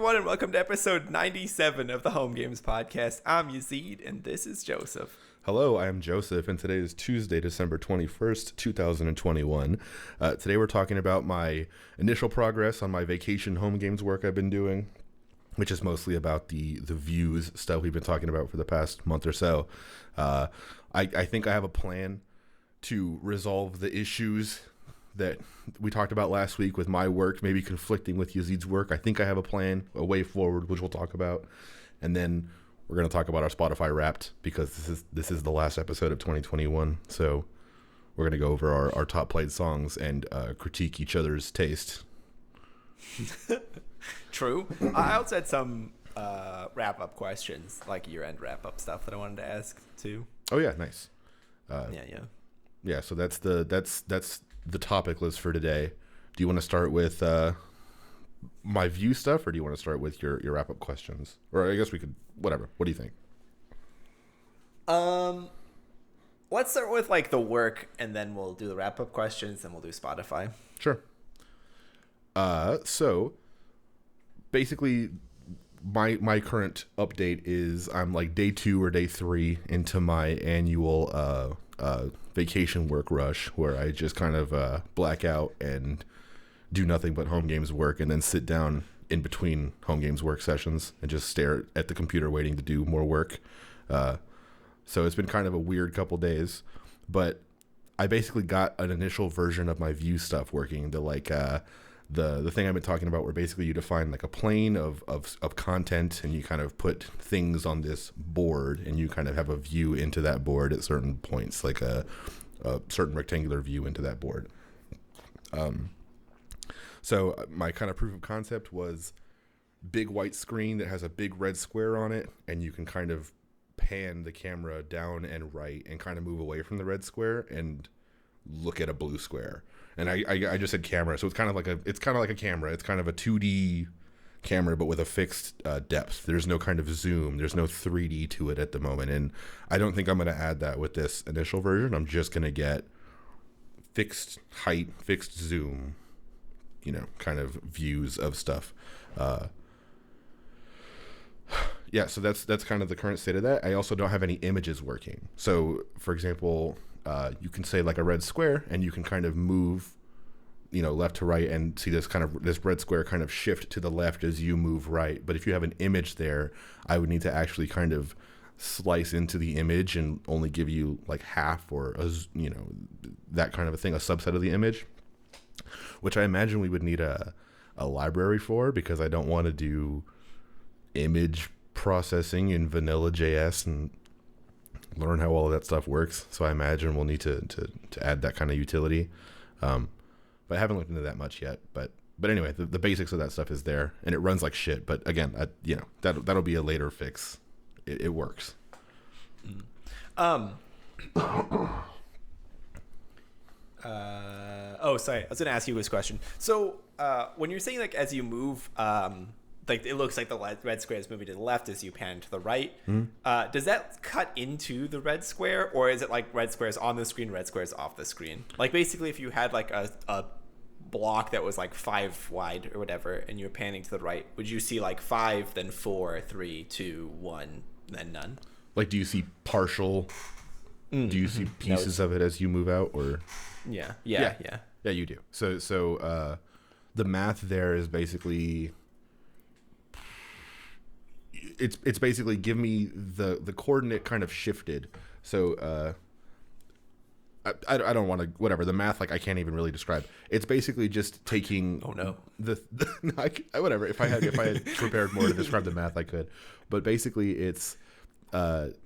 everyone, and welcome to episode 97 of the Homegames podcast. I'm Yazeed, and this is Joseph. Hello, I am Joseph, and today is Tuesday, December 21st, 2021. Today we're talking about my initial progress on my vacation Homegames work I've been doing, which is mostly about the views stuff we've been talking about for the past month or so. I think I have a plan to resolve the issues that we talked about last week with my work maybe conflicting with Yazeed's work. I think I have a plan, a way forward, which we'll talk about. And then we're going to talk about our Spotify Wrapped, because this is the last episode of 2021. So we're going to go over our top played songs and critique each other's taste. True. I also had some wrap-up questions, like year-end wrap-up stuff that I wanted to ask, too. Oh, yeah, nice. Yeah, so that's the topic list for today. Do you want to start with my view stuff, or do you want to start with your wrap-up questions? Or I guess we could, whatever. What do you think? Let's start with like the work, and then we'll do the wrap-up questions, and we'll do Spotify. Sure. So basically my current update is I'm like day 2 or day 3 into my annual vacation work rush, where I just kind of black out and do nothing but home games work, and then sit down in between home games work sessions and just stare at the computer waiting to do more work. So it's been kind of a weird couple days, but I basically got an initial version of my view stuff working. The thing I've been talking about, where basically you define like a plane of content, and you kind of put things on this board, and you kind of have a view into that board at certain points, like a certain rectangular view into that board. So my kind of proof of concept was big white screen that has a big red square on it, and you can kind of pan the camera down and right and kind of move away from the red square and look at a blue square. And I just said camera, so it's kind of like a camera. It's kind of a 2D camera, but with a fixed depth. There's no kind of zoom. There's no 3D to it at the moment, and I don't think I'm going to add that with this initial version. I'm just going to get fixed height, fixed zoom, kind of views of stuff. Yeah, so that's kind of the current state of that. I also don't have any images working. So, for example, you can say like a red square, and you can kind of move, left to right, and see this red square kind of shift to the left as you move right. But if you have an image there, I would need to actually kind of slice into the image and only give you like half, or that kind of a thing, a subset of the image, which I imagine we would need a library for, because I don't want to do image processing in vanilla JS and learn how all of that stuff works. So I imagine we'll need to add that kind of utility. But I haven't looked into that much yet. But anyway, the basics of that stuff is there, and it runs like shit. But again, that'll be a later fix. It works. Oh, sorry. I was going to ask you this question. So when you're saying like as you move, like it looks like the red square is moving to the left as you pan to the right. Mm-hmm. Does that cut into the red square, or is it like red squares on the screen, red squares off the screen? Like basically if you had like a block that was like 5 wide or whatever, and you're panning to the right, would you see like 5, then 4, 3, 2, 1, then none? Like, do you see partial? Do you see pieces of it as you move out, or? Yeah, you do. So the math there is basically, it's basically give me the coordinate kind of shifted. So I don't want to, whatever, the math, like I can't even really describe. It's basically just taking whatever. If I had prepared more to describe the math, I could. But basically it's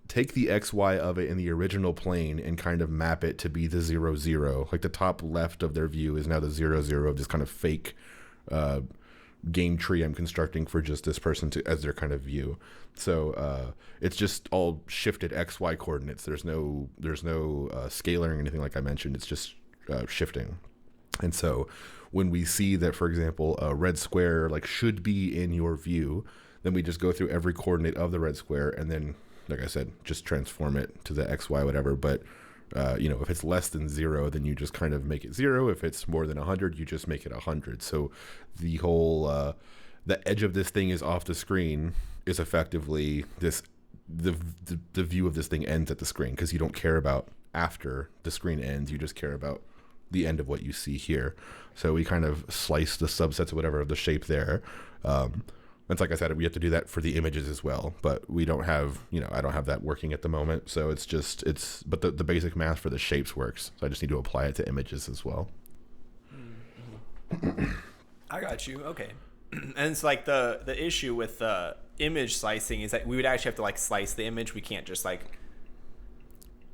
take the XY of it in the original plane and kind of map it to be the 0, 0. Like the top left of their view is now the 0, 0 of this kind of fake game tree I'm constructing for just this person as their kind of view. So it's just all shifted XY coordinates. There's no scaling or anything like I mentioned. It's just shifting. And so when we see that, for example, a red square like should be in your view, then we just go through every coordinate of the red square, and then, like I said, just transform it to the XY whatever. But if it's less than 0, then you just kind of make it 0. If it's more than 100, you just make it 100. So the whole the edge of this thing is off the screen is effectively the view of this thing ends at the screen, because you don't care about after the screen ends, you just care about the end of what you see here. So we kind of slice the subsets or whatever of the shape there. It's like I said, we have to do that for the images as well, but we don't have, I don't have that working at the moment. So but the basic math for the shapes works. So I just need to apply it to images as well. I got you. Okay. And it's like the issue with image slicing is that we would actually have to like slice the image. We can't just like,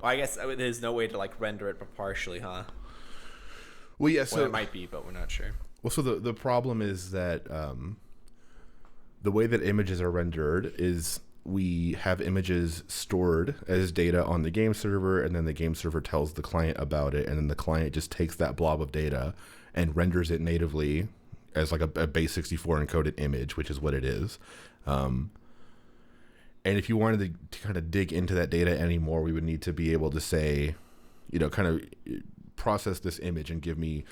well, I guess there's no way to like render it partially, huh? Well, yeah, so well, it might be, but we're not sure. Well, so the problem is that the way that images are rendered is we have images stored as data on the game server, and then the game server tells the client about it, and then the client just takes that blob of data and renders it natively as like a base64 encoded image, which is what it is. And if you wanted to kind of dig into that data anymore, we would need to be able to say, kind of process this image and give me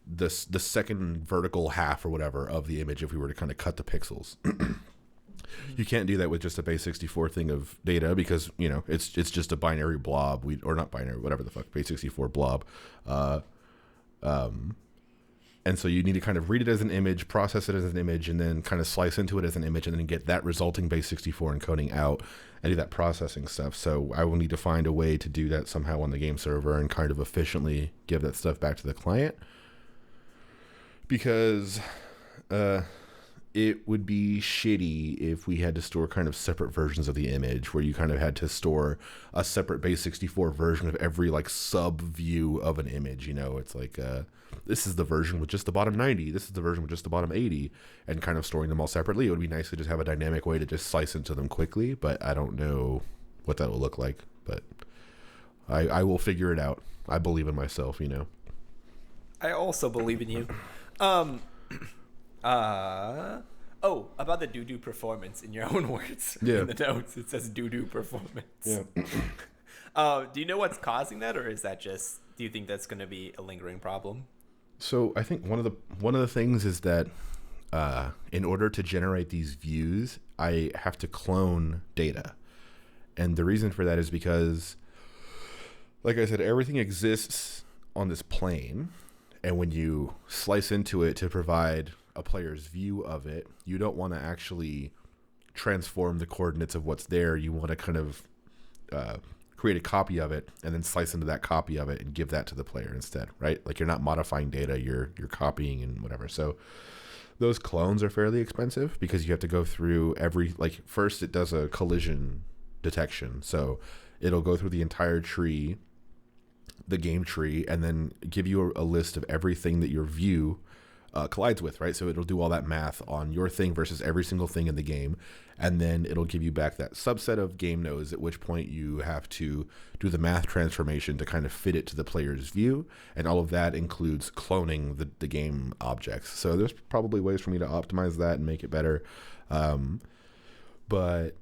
the second vertical half or whatever of the image if we were to kind of cut the pixels. You can't do that with just a base64 thing of data, because it's just a binary blob, or not binary, whatever the fuck, base64 blob. And so you need to kind of read it as an image, process it as an image, and then kind of slice into it as an image, and then get that resulting base64 encoding out and do that processing stuff. So I will need to find a way to do that somehow on the game server and kind of efficiently give that stuff back to the client, because it would be shitty if we had to store kind of separate versions of the image, where you kind of had to store a separate base64 version of every like sub view of an image. It's like this is the version with just the bottom 90, this is the version with just the bottom 80, and kind of storing them all separately. It would be nice to just have a dynamic way to just slice into them quickly, but I don't know what that will look like. But I will figure it out. I believe in myself, I also believe in you. About the doo-doo performance, in your own words. Yeah. In the notes, it says doo-doo performance. Yeah. Do you know what's causing that, or is that just, do you think that's going to be a lingering problem? So I think one of the things is that in order to generate these views, I have to clone data. And the reason for that is because, like I said, everything exists on this plane. And when you slice into it to provide a player's view of it, you don't want to actually transform the coordinates of what's there. You want to kind of create a copy of it and then slice into that copy of it and give that to the player instead, right? Like, you're not modifying data, you're copying and whatever. So those clones are fairly expensive, because you have to go through first it does a collision detection. So it'll go through the entire tree, the game tree, and then give you a list of everything that your view collides with, right? So it'll do all that math on your thing versus every single thing in the game, and then it'll give you back that subset of game nodes, at which point you have to do the math transformation to kind of fit it to the player's view, and all of that includes cloning the game objects. So there's probably ways for me to optimize that and make it better, but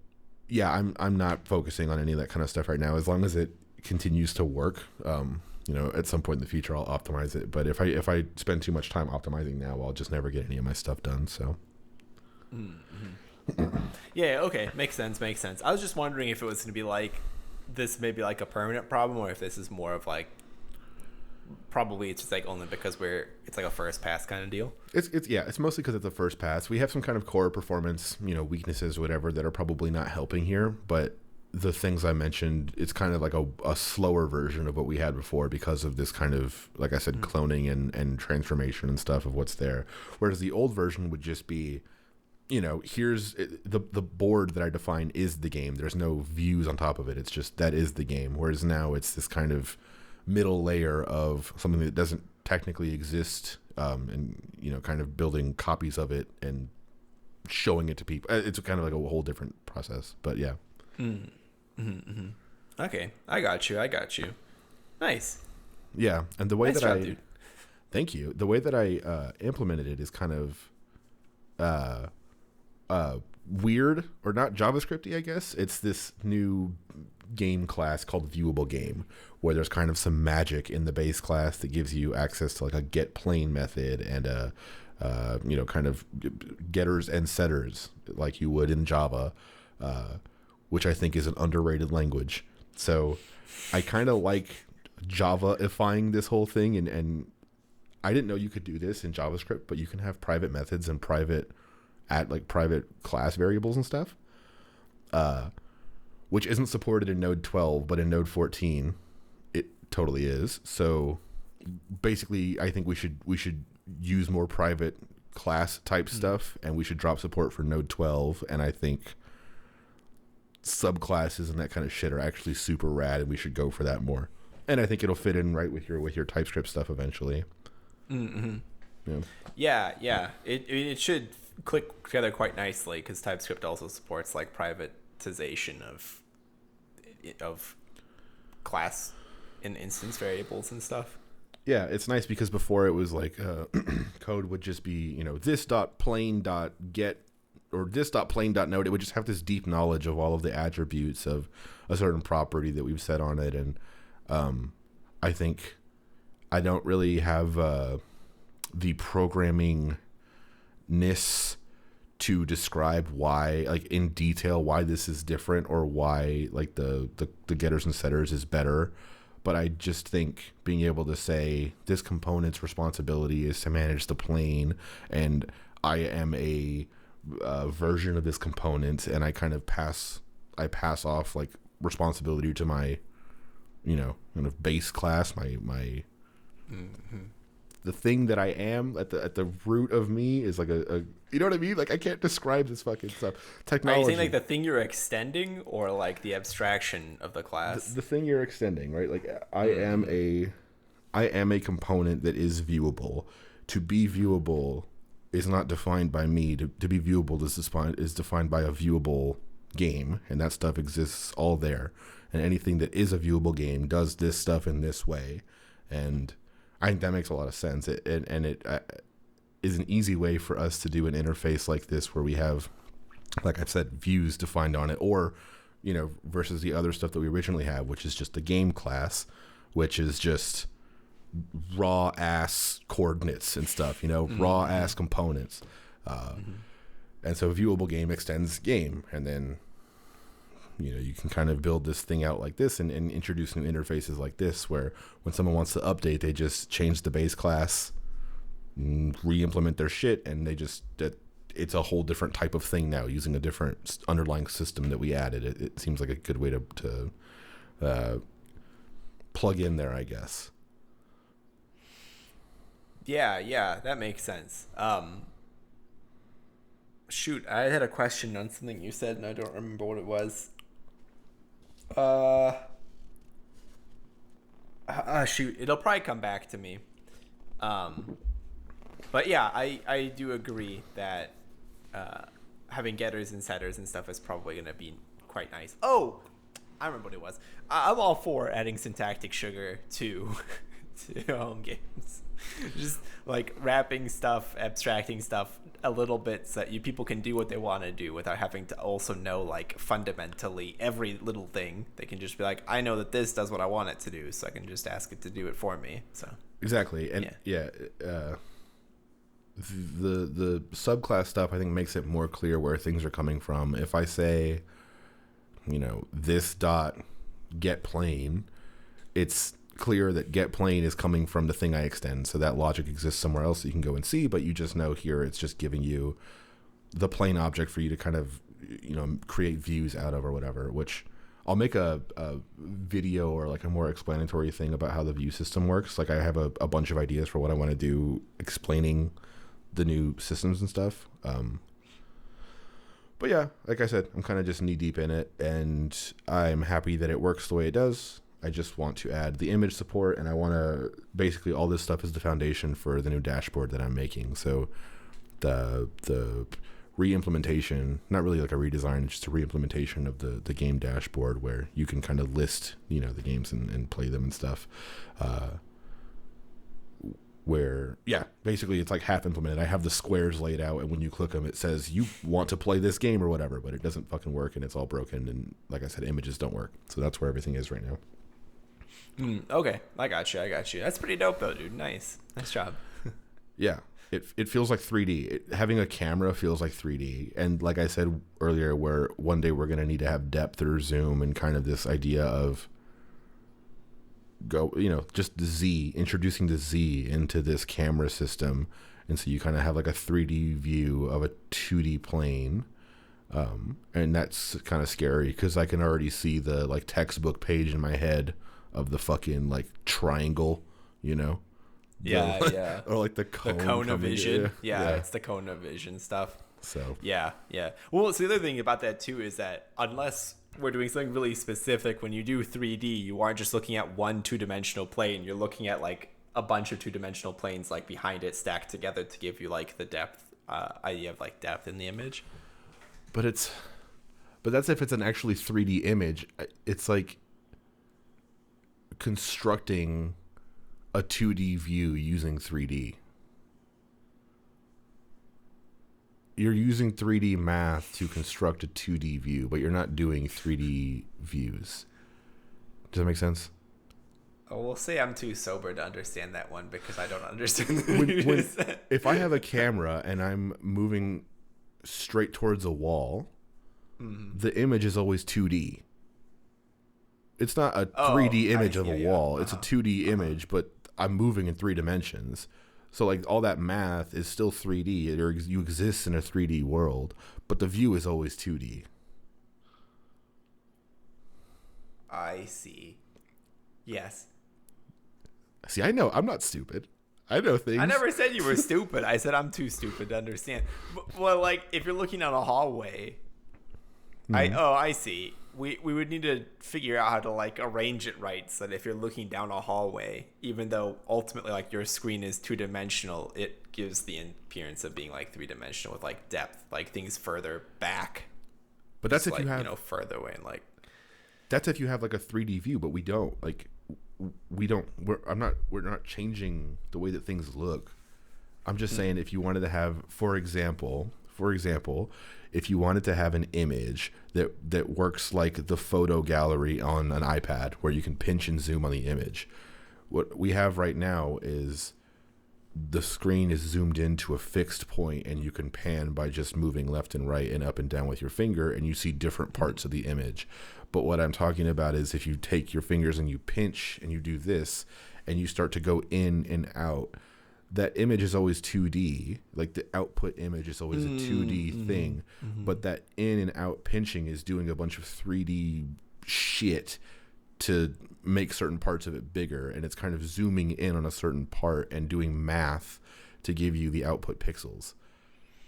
yeah, I'm not focusing on any of that kind of stuff right now. As long as it continues to work, at some point in the future I'll optimize it. But if I spend too much time optimizing now, I'll just never get any of my stuff done. So yeah, okay, makes sense. I was just wondering if it was going to be like this, maybe like a permanent problem, or if this is more of like, probably it's just like only because it's like a first pass kind of deal. It's mostly because it's a first pass. We have some kind of core performance weaknesses or whatever that are probably not helping here, but the things I mentioned, it's kind of like a slower version of what we had before, because of this kind of, like I said, cloning and transformation and stuff of what's there. Whereas the old version would just be, here's the board that I define is the game. There's no views on top of it. It's just, that is the game. Whereas now it's this kind of middle layer of something that doesn't technically exist, and, kind of building copies of it and showing it to people. It's kind of like a whole different process, but yeah. Okay, I got you. Nice. Yeah, and the way dude. Thank you. The way that I implemented it is kind of weird, or not JavaScripty, I guess. It's this new game class called viewable game, where there's kind of some magic in the base class that gives you access to like a get plane method and kind of getters and setters like you would in Java, which I think is an underrated language. So I kind of like Java-ifying this whole thing, and I didn't know you could do this in JavaScript, but you can have private methods and private class variables and stuff, which isn't supported in Node 12, but in Node 14 it totally is. So basically, I think we should use more private class type stuff, and we should drop support for Node 12. And I think subclasses and that kind of shit are actually super rad, and we should go for that more. And I think it'll fit in right with your TypeScript stuff eventually. Mm-hmm. Yeah. It should click together quite nicely, because TypeScript also supports like privatization of class and instance variables and stuff. Yeah, it's nice because before it was like code would just be, this dot plain dot get or this dot plain dot node. It would just have this deep knowledge of all of the attributes of a certain property that we've set on it. And I think I don't really have the programming-ness to describe why, like in detail, why this is different or why like the getters and setters is better. But I just think being able to say this component's responsibility is to manage the plane, and I am a version of this component, and I kind of pass off like responsibility to my, kind of base class, my the thing that I am at the root of me is like a you know what I mean? Like I can't describe this fucking stuff. Technology. Are you saying like the thing you're extending, or like the abstraction of the class? The thing you're extending, right? Like I am a component that is viewable. To be viewable is not defined by me. To be viewable is defined by a viewable game, and that stuff exists all there. And anything that is a viewable game does this stuff in this way, and I think that makes a lot of sense. It is an easy way for us to do an interface like this where we have, like I've said, views defined on it, or, versus the other stuff that we originally have, which is just the game class, which is just raw ass coordinates and stuff, raw ass components. And so viewable game extends game, and then, you can kind of build this thing out like this and introduce new interfaces like this, where when someone wants to update, they just change the base class, re-implement their shit, and it's a whole different type of thing now using a different underlying system that we added. It seems like a good way to plug in there, I guess. Yeah, that makes sense. Shoot, I had a question on something you said, and I don't remember what it was. Shoot, it'll probably come back to me. But yeah, I do agree that having getters and setters and stuff is probably going to be quite nice. Oh, I remember what it was. I'm all for adding syntactic sugar to Homegames. Just like wrapping stuff, abstracting stuff a little bit so that people can do what they want to do without having to also know like fundamentally every little thing. They can just be like, I know that this does what I want it to do, so I can just ask it to do it for me. So exactly. And the subclass stuff I think makes it more clear where things are coming from. If I say, this dot get plain, it's clear that get plain is coming from the thing I extend, so that logic exists somewhere else that you can go and see, but you just know here it's just giving you the plain object for you to kind of create views out of or whatever, which I'll make a video or like a more explanatory thing about how the view system works. Like I have a bunch of ideas for what I want to do explaining the new systems and stuff. But yeah, like I said, I'm kind of just knee deep in it, and I'm happy that it works the way it does. I just want to add the image support, and I want to basically all this stuff is the foundation for the new dashboard that I'm making. So the re-implementation, not really like a redesign, just a re-implementation of the game dashboard where you can kind of list, the games and play them and stuff. Where, basically it's like half implemented. I have the squares laid out, and when you click them, it says you want to play this game or whatever, but it doesn't fucking work, and it's all broken. And like I said, images don't work. So that's where everything is right now. Okay, I got you. That's pretty dope though, dude. Nice job. Yeah. it feels like 3D. Having a camera feels like 3D. And like I said earlier, where one day we're going to need to have depth or zoom and kind of this idea of just introducing the Z into this camera system. And so you kind of have like a 3D view of a 2D plane. And that's kind of scary because I can already see the like textbook page in my head of the fucking like triangle, Yeah. Or like the cone of vision. Yeah, it's the cone of vision stuff. So yeah. Well, so the other thing about that too is that unless we're doing something really specific, when you do 3D, you aren't just looking at one 2-dimensional plane. You're looking at like a bunch of 2-dimensional planes like behind it stacked together to give you like the depth idea of like depth in the image. But that's if it's an actually 3D image. It's like constructing a 2D view using 3D. You're using 3D math to construct a 2D view, but you're not doing 3D views. Does that make sense? Oh, we'll say I'm too sober to understand that one because I don't understand if I have a camera and I'm moving straight towards a wall, the image is always 2D. It's not a 3D image of a wall. It's a 2D image, but I'm moving in 3 dimensions. So like all that math is still 3D. You exist in a 3D world, but the view is always 2D. I see. Yes. See, I know. I'm not stupid. I know things. I never said you were stupid. I said I'm too stupid to understand. Well, like if you're looking down a hallway, I see. We would need to figure out how to like arrange it right so that if you're looking down a hallway, even though ultimately like your screen is 2-dimensional, it gives the appearance of being like 3-dimensional with like depth, like things further back. But that's just, if like, you have further away and like. That's if you have like a 3D view, but we don't. Like we don't. We're not changing the way that things look. I'm just saying if you wanted to have, for example, if you wanted to have an image that works like the photo gallery on an iPad where you can pinch and zoom on the image, what we have right now is the screen is zoomed into a fixed point and you can pan by just moving left and right and up and down with your finger and you see different parts of the image. But what I'm talking about is if you take your fingers and you pinch and you do this and you start to go in and out, that image is always 2D. Like the output image is always a 2D thing. But that in and out pinching is doing a bunch of 3D shit to make certain parts of it bigger. And it's kind of zooming in on a certain part and doing math to give you the output pixels,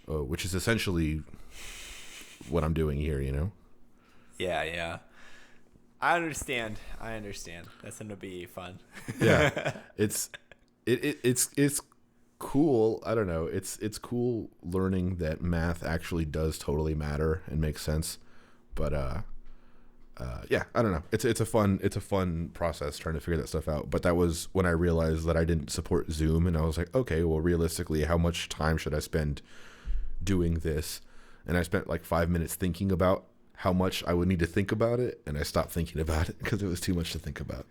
which is essentially what I'm doing here, Yeah. I understand. That's going to be fun. Yeah. It's cool. I don't know. It's cool learning that math actually does totally matter and makes sense. But yeah, I don't know. It's a fun process trying to figure that stuff out. But that was when I realized that I didn't support Zoom, and I was like, okay, well, realistically, how much time should I spend doing this? And I spent like 5 minutes thinking about how much I would need to think about it, and I stopped thinking about it because it was too much to think about.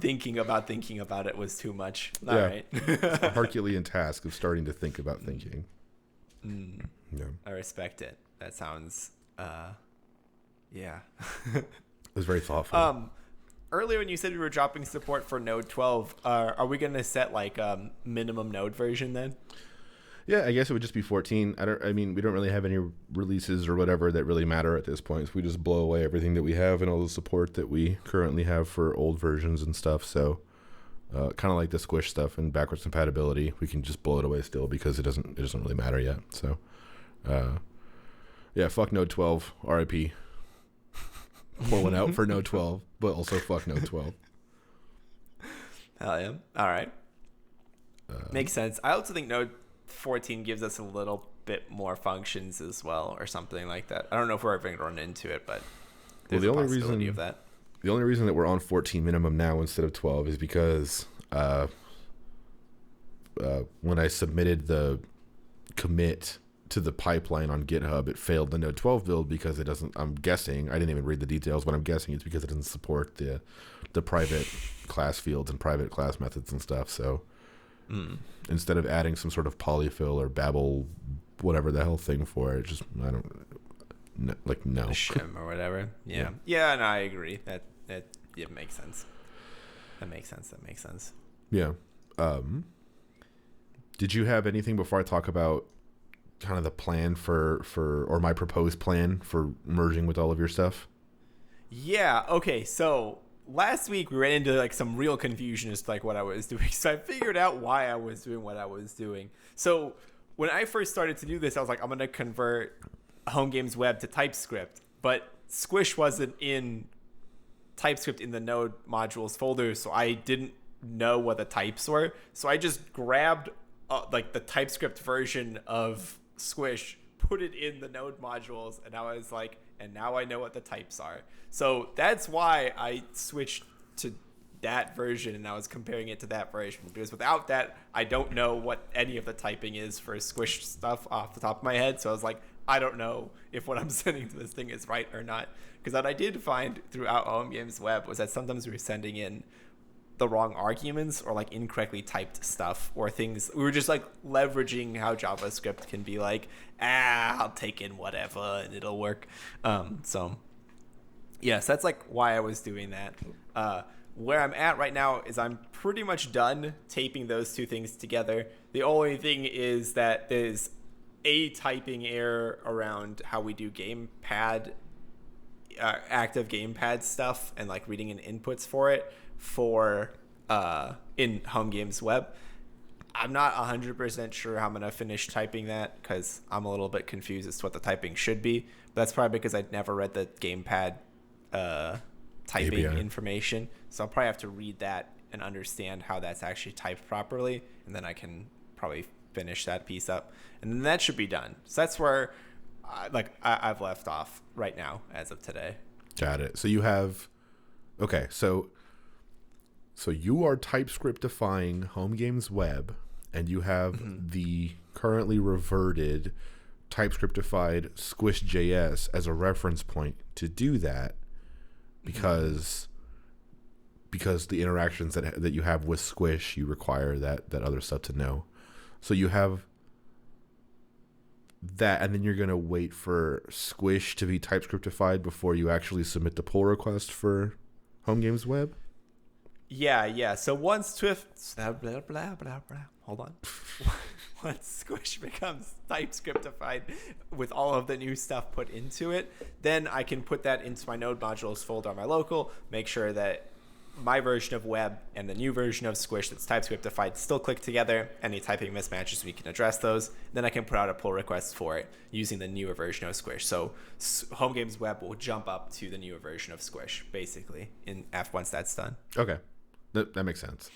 Thinking about it was too much. All right. It's a Herculean task of starting to think about thinking. Yeah. I respect it. That sounds yeah. It was very thoughtful. Earlier when you said we were dropping support for Node 12, are we going to set like minimum Node version then? Yeah, I guess it would just be 14. I mean, we don't really have any releases or whatever that really matter at this point. So we just blow away everything that we have and all the support that we currently have for old versions and stuff. So kind of like the Squish stuff and backwards compatibility, we can just blow it away still because it doesn't really matter yet. So yeah, fuck Node 12, RIP. Pour one out for Node 12, but also fuck Node 12. Hell yeah. All right. Makes sense. I also think Node 14 gives us a little bit more functions as well, or something like that. I don't know if we're ever going to run into it, but there's a possibility of that. The only reason that we're on 14 minimum now instead of 12 is because when I submitted the commit to the pipeline on GitHub, it failed the Node 12 build because it doesn't. I'm guessing, I didn't even read the details, but I'm guessing it's because it doesn't support the private class fields and private class methods and stuff. So instead of adding some sort of polyfill or Babel, whatever the hell thing for it. Just I don't no. Shim or whatever. Yeah. And I agree. That it makes sense. That makes sense. Yeah. Did you have anything before I talk about kind of the plan for or my proposed plan for merging with all of your stuff? Yeah. Okay. So last week we ran into like some real confusion as to like what I was doing. So I figured out why I was doing what I was doing. So when I first started to do this, I was like, I'm going to convert Homegames Web to TypeScript, but Squish wasn't in TypeScript in the node modules folder, so I didn't know what the types were. So I just grabbed like the TypeScript version of Squish, put it in the node modules, and I was like, and now I know what the types are. So that's why I switched to that version, and I was comparing it to that version, because without that, I don't know what any of the typing is for Squish stuff off the top of my head. So I was like, I don't know if what I'm sending to this thing is right or not. Because what I did find throughout Homegames Web was that sometimes we were sending in the wrong arguments or like incorrectly typed stuff or things. We were just like leveraging how JavaScript can be like, I'll take in whatever and it'll work. So yes, that's like why I was doing that. Where I'm at right now is I'm pretty much done taping those two things together. The only thing is that there's a typing error around how we do gamepad, active gamepad stuff and like reading in inputs for it for in Homegames Web. I'm not 100% sure how I'm going to finish typing that because I'm a little bit confused as to what the typing should be. But that's probably because I'd never read the gamepad typing API information. So I'll probably have to read that and understand how that's actually typed properly. And then I can probably finish that piece up. And then that should be done. So that's where I've left off right now as of today. Got it. So you have... Okay, so you are TypeScriptifying Homegames Web, and you have the currently reverted TypeScriptified Squish.js as a reference point to do that, because the interactions that you have with Squish, you require that other stuff to know. So you have that, and then you're going to wait for Squish to be TypeScriptified before you actually submit the pull request for Homegames Web? Yeah. So once hold on. Once Squish becomes TypeScriptified with all of the new stuff put into it, then I can put that into my node modules folder on my local, make sure that my version of Web and the new version of Squish that's TypeScriptified still click together. Any typing mismatches, we can address those. Then I can put out a pull request for it using the newer version of Squish. So Homegames Web will jump up to the newer version of Squish, basically, once that's done. Okay. That makes sense.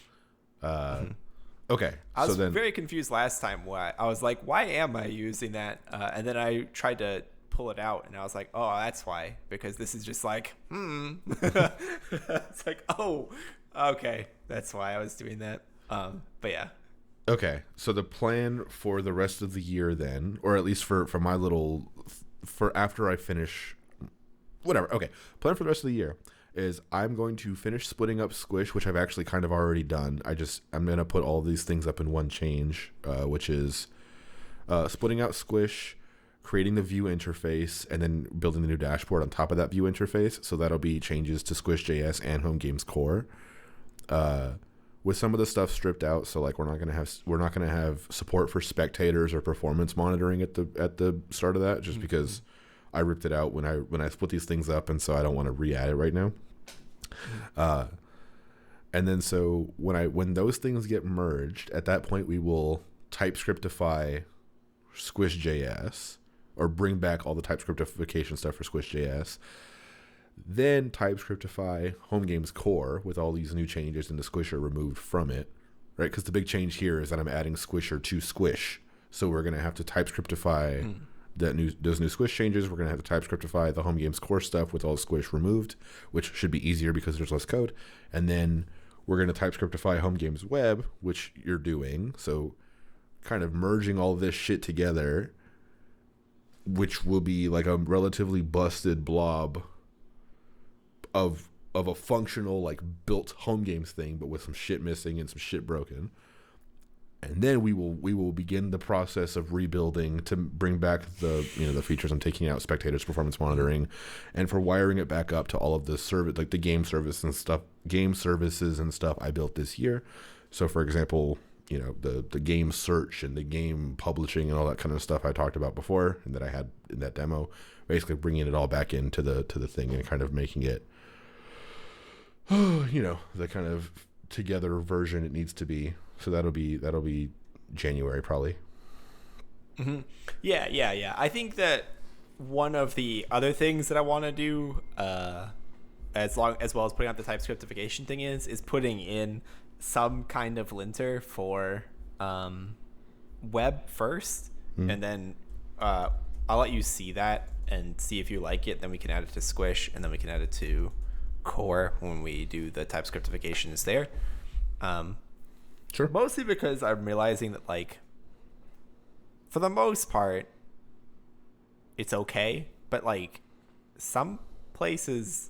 Okay. I was very confused last time. Why I was like, why am I using that? And then I tried to pull it out, and I was like, oh, that's why, because this is just like it's like, oh, okay, that's why I was doing that. But yeah. Okay, so the plan for the rest of the year then, or at least for my little, for after I finish whatever, okay, plan for the rest of the year is I'm going to finish splitting up Squish, which I've actually kind of already done. I'm going to put all these things up in one change, which is splitting out Squish, creating the view interface, and then building the new dashboard on top of that view interface. So that'll be changes to Squish.js and Homegames core, with some of the stuff stripped out. So like we're not gonna have support for spectators or performance monitoring at the start of that, just because I ripped it out when I split these things up, and so I don't want to re-add it right now. And then so when those things get merged, at that point we will TypeScriptify Squish.js, or bring back all the TypeScriptification stuff for Squish.js, then TypeScriptify Homegames core with all these new changes, and the Squisher removed from it, right? Because the big change here is that I'm adding Squisher to Squish, so we're going to have to TypeScriptify those new Squish changes. We're going to have to TypeScriptify the Homegames core stuff with all the Squish removed, which should be easier because there's less code, and then we're going to TypeScriptify Homegames Web, which you're doing, so kind of merging all this shit together, which will be like a relatively busted blob of a functional, like, built Homegames thing, but with some shit missing and some shit broken. and then we will begin the process of rebuilding to bring back the the features. I'm taking out spectators performance monitoring, and for wiring it back up to all of the service, like the game services and stuff I built this year. So for example, the game search and the game publishing and all that kind of stuff I talked about before and that I had in that demo, basically bringing it all back into the thing and kind of making it the kind of together version it needs to be. So that'll be January probably. Mm-hmm. Yeah. I think that one of the other things that I want to do, as well as putting out the TypeScriptification thing, is putting in some kind of linter for web first, and then I'll let you see that and see if you like it. Then we can add it to Squish, and then we can add it to Core when we do the TypeScriptifications there. Sure. Mostly because I'm realizing that, like, for the most part, it's okay, but like some places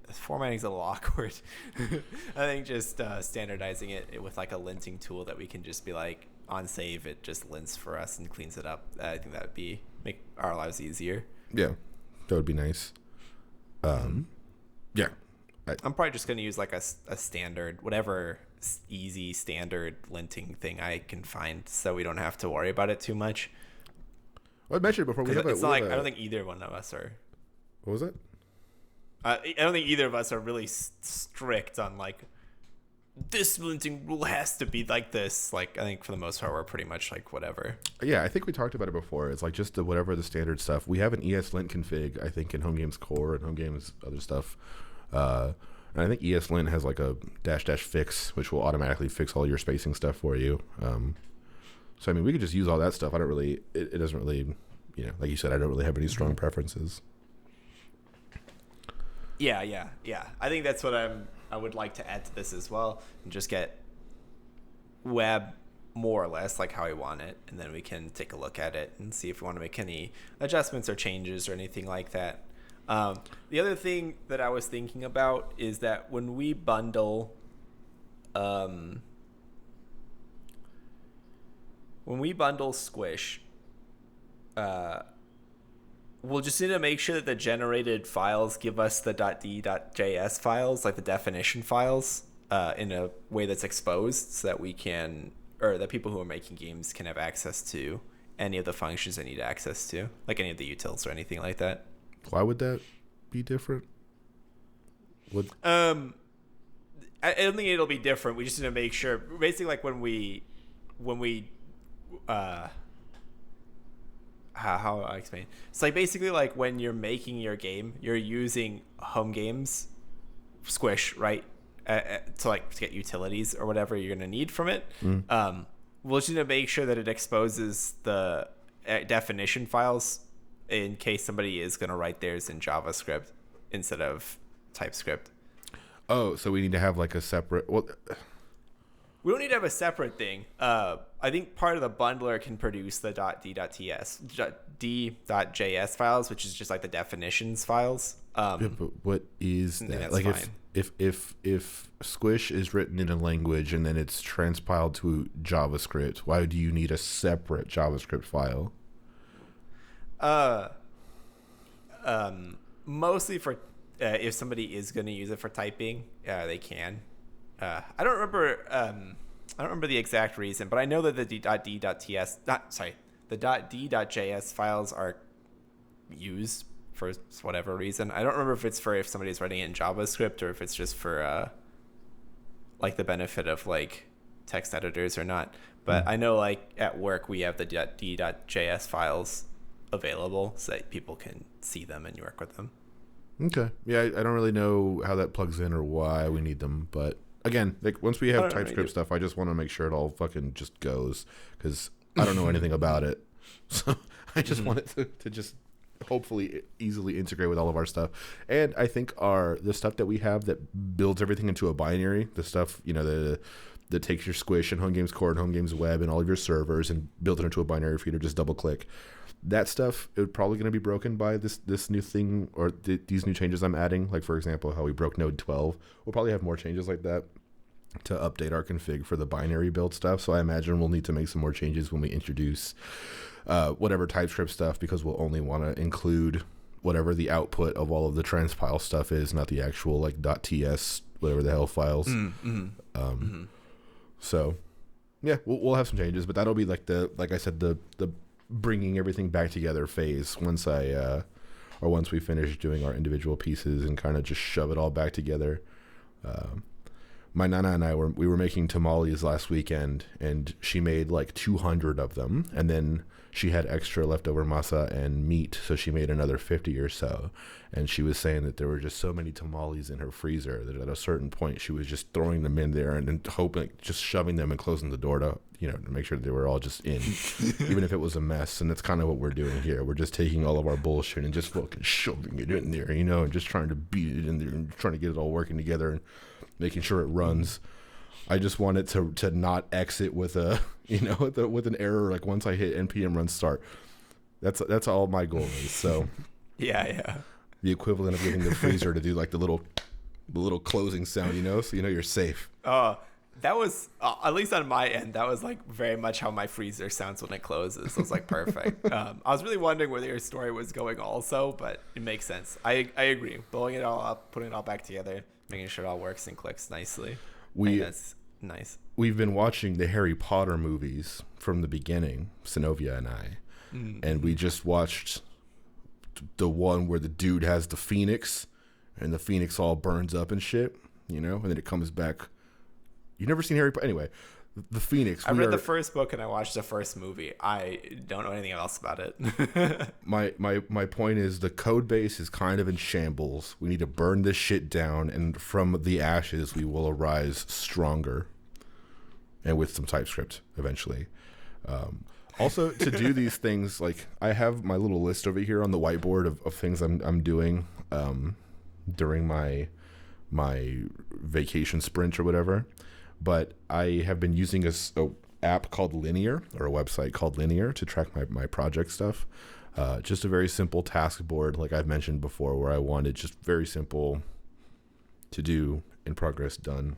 formatting's a little awkward. I think just standardizing it with like a linting tool that we can just be like on save, it just lints for us and cleans it up. I think that would make our lives easier. Yeah, that would be nice. Yeah. I'm probably just going to use like a standard, whatever easy standard linting thing I can find, so we don't have to worry about it too much. Well, I mentioned before I don't think either one of us are. What was it? I don't think either of us are really strict on like this linting rule has to be like this. Like, I think for the most part we're pretty much like whatever. Yeah, I think we talked about it before. It's like just whatever the standard stuff. We have an ESLint config, I think, in Homegames core and Homegames other stuff. And I think ESLint has like a -- fix, which will automatically fix all your spacing stuff for you. So I mean, we could just use all that stuff. I don't really. It doesn't really, like you said, I don't really have any strong preferences. Yeah. I think that's what I would like to add to this as well, and just get web more or less like how we want it, and then we can take a look at it and see if we want to make any adjustments or changes or anything like that. The other thing that I was thinking about is that when we bundle Squish, we'll just need to make sure that the generated files give us the .d.js files, like the definition files, in a way that's exposed, so that we can, or that people who are making games can have access to any of the functions they need access to, like any of the utils or anything like that. Why would that be different? I don't think it'll be different. We just need to make sure, basically, like when we how do I explain? It's like basically like when you're making your game, you're using Homegames Squish, right? To get utilities or whatever you're gonna need from it. We'll just need to make sure that it exposes the definition files in case somebody is going to write theirs in JavaScript instead of TypeScript. Oh, so we need to have like a separate... Well, we don't need to have a separate thing. I think part of the bundler can produce the .d.js files, which is just like the definitions files. Yeah, but what is that? Like if Squish is written in a language and then it's transpiled to JavaScript, why do you need a separate JavaScript file? Mostly for if somebody is going to use it for typing, they can. I don't remember the exact reason, but I know that the .d.js files are used for whatever reason. I don't remember if it's for if somebody's writing it in JavaScript or if it's just for like the benefit of like text editors or not. But I know like at work we have the .d.js files available so that people can see them and work with them. Okay. Yeah, I don't really know how that plugs in or why we need them, but again, like once we have TypeScript stuff, I just want to make sure it all fucking just goes, because I don't know anything about it. So I just want it to just hopefully easily integrate with all of our stuff. And I think the stuff that we have that builds everything into a binary, the stuff, that takes your Squish and Homegames Core and Homegames Web and all of your servers and build it into a binary for you to just double click. That stuff is probably going to be broken by this new thing or these new changes I'm adding. Like, for example, how we broke Node 12. We'll probably have more changes like that. to update our config for the binary build stuff. So I imagine we'll need to make some more changes when we introduce whatever TypeScript stuff, because we'll only want to include whatever the output of all of the transpile stuff is, not the actual like .ts, whatever the hell files. So yeah, we'll have some changes, but that'll be like I said, the bringing everything back together phase once we finish doing our individual pieces and kind of just shove it all back together. My Nana and I we were making tamales last weekend, and she made like 200 of them, and then she had extra leftover masa and meat, so she made another 50 or so. And she was saying that there were just so many tamales in her freezer that at a certain point she was just throwing them in there and then hoping, just shoving them and closing the door to make sure that they were all just in, even if it was a mess. And that's kind of what we're doing here. We're just taking all of our bullshit and just fucking shoving it in there, and just trying to beat it in there and trying to get it all working together and making sure it runs. I just want it to not exit with a with an error, like once I hit npm run start. That's all my goal is. So yeah, the equivalent of getting the freezer to do like the little closing sound, so you're safe. That was at least on my end, that was like very much how my freezer sounds when it closes. It was like perfect. I was really wondering where your story was going also, but it makes sense. I agree. Blowing it all up, putting it all back together, making sure it all works and clicks nicely. That's nice. We've been watching the Harry Potter movies from the beginning, Synovia and I, and we just watched the one where the dude has the phoenix and the phoenix all burns up and shit, and then it comes back. You've never seen Harry Potter? Anyway, the phoenix. I read the first book and I watched the first movie. I don't know anything else about it. My point is, the code base is kind of in shambles. We need to burn this shit down, and from the ashes we will arise stronger, and with some TypeScript eventually. Also, to do these things, like I have my little list over here on the whiteboard of things I'm doing during my vacation sprint or whatever. But I have been using a app called Linear, or a website called Linear, to track my project stuff. Just a very simple task board, like I've mentioned before, where I wanted just very simple to do, in progress, done.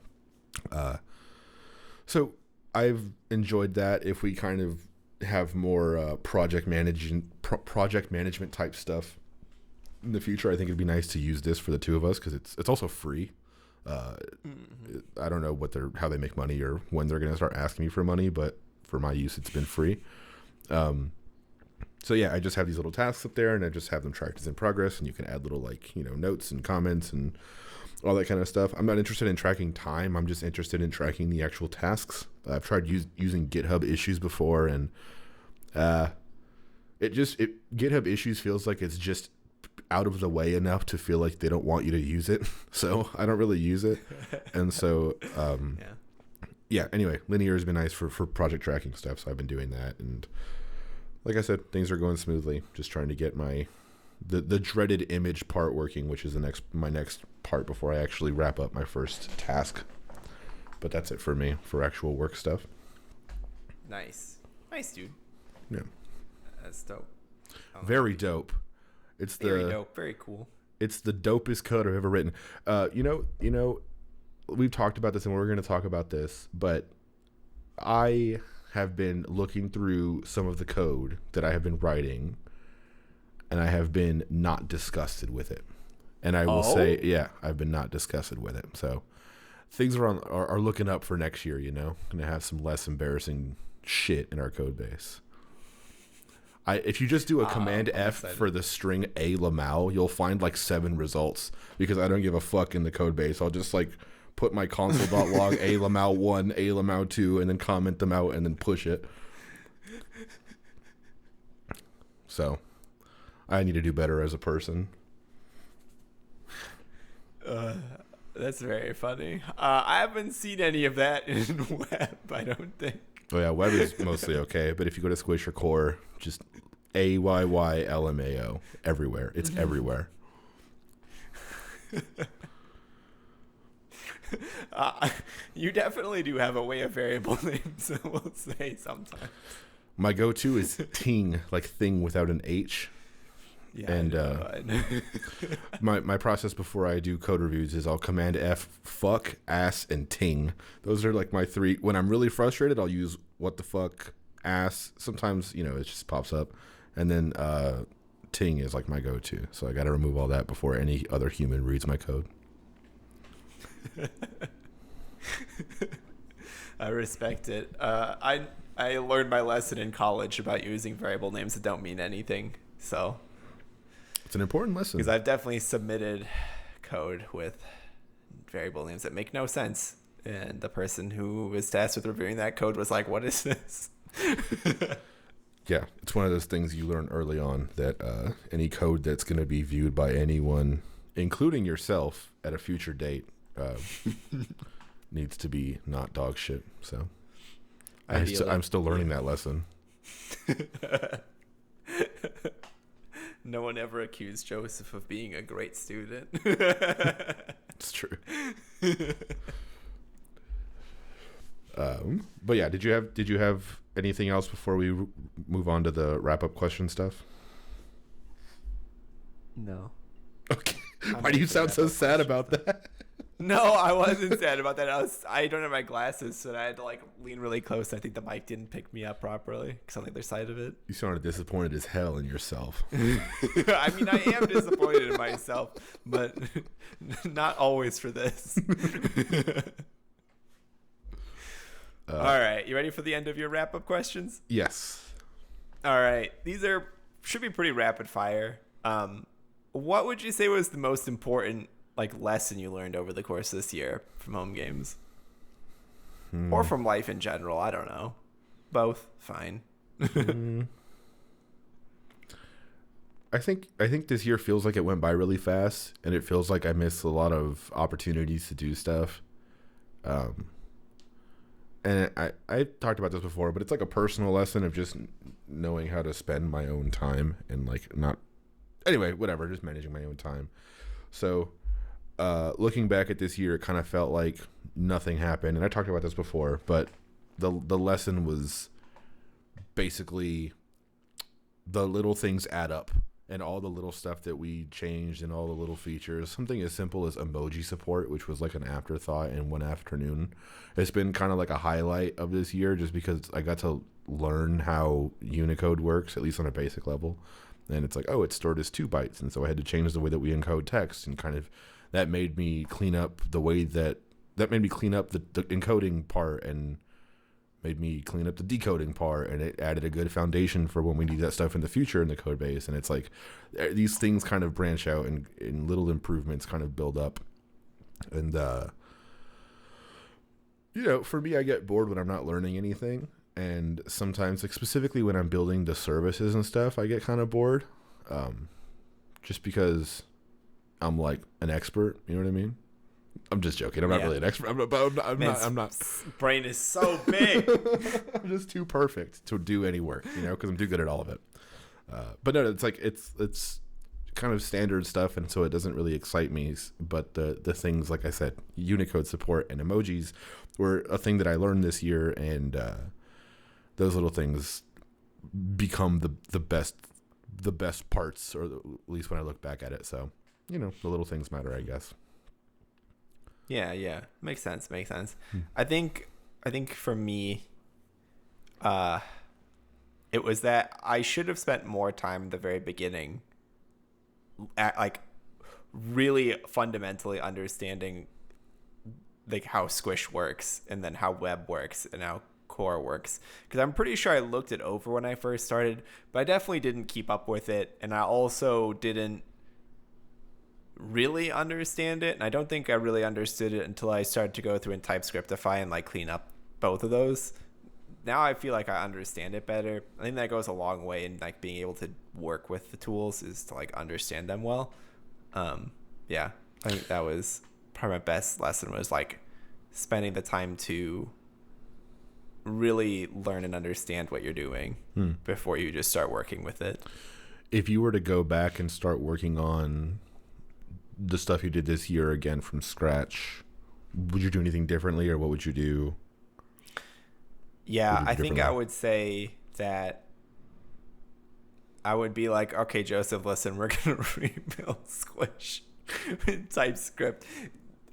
So I've enjoyed that. If we kind of have more project management type stuff in the future, I think it'd be nice to use this for the two of us, because it's also free. I don't know how they make money or when they're going to start asking me for money, but for my use, it's been free. So yeah, I just have these little tasks up there, and I just have them tracked as in progress, and you can add little notes and comments and all that kind of stuff. I'm not interested in tracking time. I'm just interested in tracking the actual tasks. I've tried using GitHub issues before, and GitHub issues feels like it's just out of the way enough to feel like they don't want you to use it. So I don't really use it. And so, anyway, Linear has been nice for project tracking stuff. So I've been doing that. And like I said, things are going smoothly. Just trying to get the dreaded image part working, which is my next part before I actually wrap up my first task. But that's it for me for actual work stuff. Nice, dude. Yeah. That's dope. Very dope. It's very dope, very cool. It's the dopest code I've ever written. We've talked about this, and we're going to talk about this, but I have been looking through some of the code that I have been writing, and I have been not disgusted with it. And I will say, yeah, I've been not disgusted with it. So things are looking up for next year. Going to have some less embarrassing shit in our code base. If you just do a Command F for the string a lamau, you'll find like 7 results, because I don't give a fuck in the code base. I'll just like put my console.log a lamau 1, a lamau 2, and then comment them out and then push it. So I need to do better as a person. That's very funny. I haven't seen any of that in web, I don't think. Oh yeah, web is mostly okay, but if you go to Squish or Core, just AYYLMAO everywhere. It's everywhere. You definitely do have a way of variable names, I will say sometimes. My go-to is ting, like thing without an H. Yeah, And my process before I do code reviews is I'll Command F, fuck, ass, and ting. Those are like my 3. When I'm really frustrated, I'll use what the fuck, ass. Sometimes, it just pops up. And then ting is like my go-to. So I got to remove all that before any other human reads my code. I respect it. I learned my lesson in college about using variable names that don't mean anything. So it's an important lesson. Because I've definitely submitted code with variable names that make no sense. And the person who was tasked with reviewing that code was like, what is this? Yeah, it's one of those things you learn early on that any code that's going to be viewed by anyone, including yourself, at a future date needs to be not dog shit. So I'm still learning that lesson. No one ever accused Joseph of being a great student. It's true. But yeah, did you have anything else before we move on to the wrap up question stuff? No. Okay. Why do you sound so sad about that? No, I wasn't sad about that. I don't have my glasses, so I had to lean really close. I think the mic didn't pick me up properly because on the other side of it. You sounded disappointed as hell in yourself. I mean, I am disappointed in myself, but not always for this. All right, you ready for the end of your wrap-up questions? Yes. All right, these should be pretty rapid fire. What would you say was the most important lesson you learned over the course of this year from Homegames? Or from life in general? I don't know. Both, fine. I think this year feels like it went by really fast, and it feels like I missed a lot of opportunities to do stuff. And I talked about this before, but it's like a personal lesson of just knowing how to spend my own time and not. Anyway, whatever, just managing my own time. So, looking back at this year, it kind of felt like nothing happened. And I talked about this before, but the lesson was basically the little things add up, and all the little stuff that we changed and all the little features. Something as simple as emoji support, which was like an afterthought in one afternoon. It's been kind of like a highlight of this year just because I got to learn how Unicode works, at least on a basic level. And it's like, oh, it's stored as 2 bytes. And so I had to change the way that we encode text, and kind of that made me clean up the way that made me clean up the encoding part and made me clean up the decoding part, and it added a good foundation for when we need that stuff in the future in the code base. And it's like these things kind of branch out, and little improvements kind of build up. And, for me, I get bored when I'm not learning anything. And sometimes, specifically when I'm building the services and stuff, I get kind of bored, just because I'm an expert. You know what I mean? I'm just joking. I'm not really an expert. I'm not. Brain is so big. I'm just too perfect to do any work, because I'm too good at all of it. But no, it's kind of standard stuff, and so it doesn't really excite me. But the things, like I said, Unicode support and emojis were a thing that I learned this year, and those little things become the best parts, or at least when I look back at it. So, the little things matter, I guess. Yeah. Makes sense. I think for me, it was that I should have spent more time at the very beginning at really fundamentally understanding how Squish works, and then how web works, and how core works, because I'm pretty sure I looked it over when I first started, but I definitely didn't keep up with it, and I also didn't really understand it, and I don't think I really understood it until I started to go through in TypeScriptify and clean up both of those. Now I feel like I understand it better. I think that goes a long way in being able to work with the tools, is to understand them well. Yeah, I think that was probably my best lesson, was spending the time to really learn and understand what you're doing before you just start working with it. If you were to go back and start working on the stuff you did this year again from scratch, would you do anything differently, or what would you do? Yeah, I think I would say that I would be like, okay, Joseph, listen, we're going to rebuild Squish in TypeScript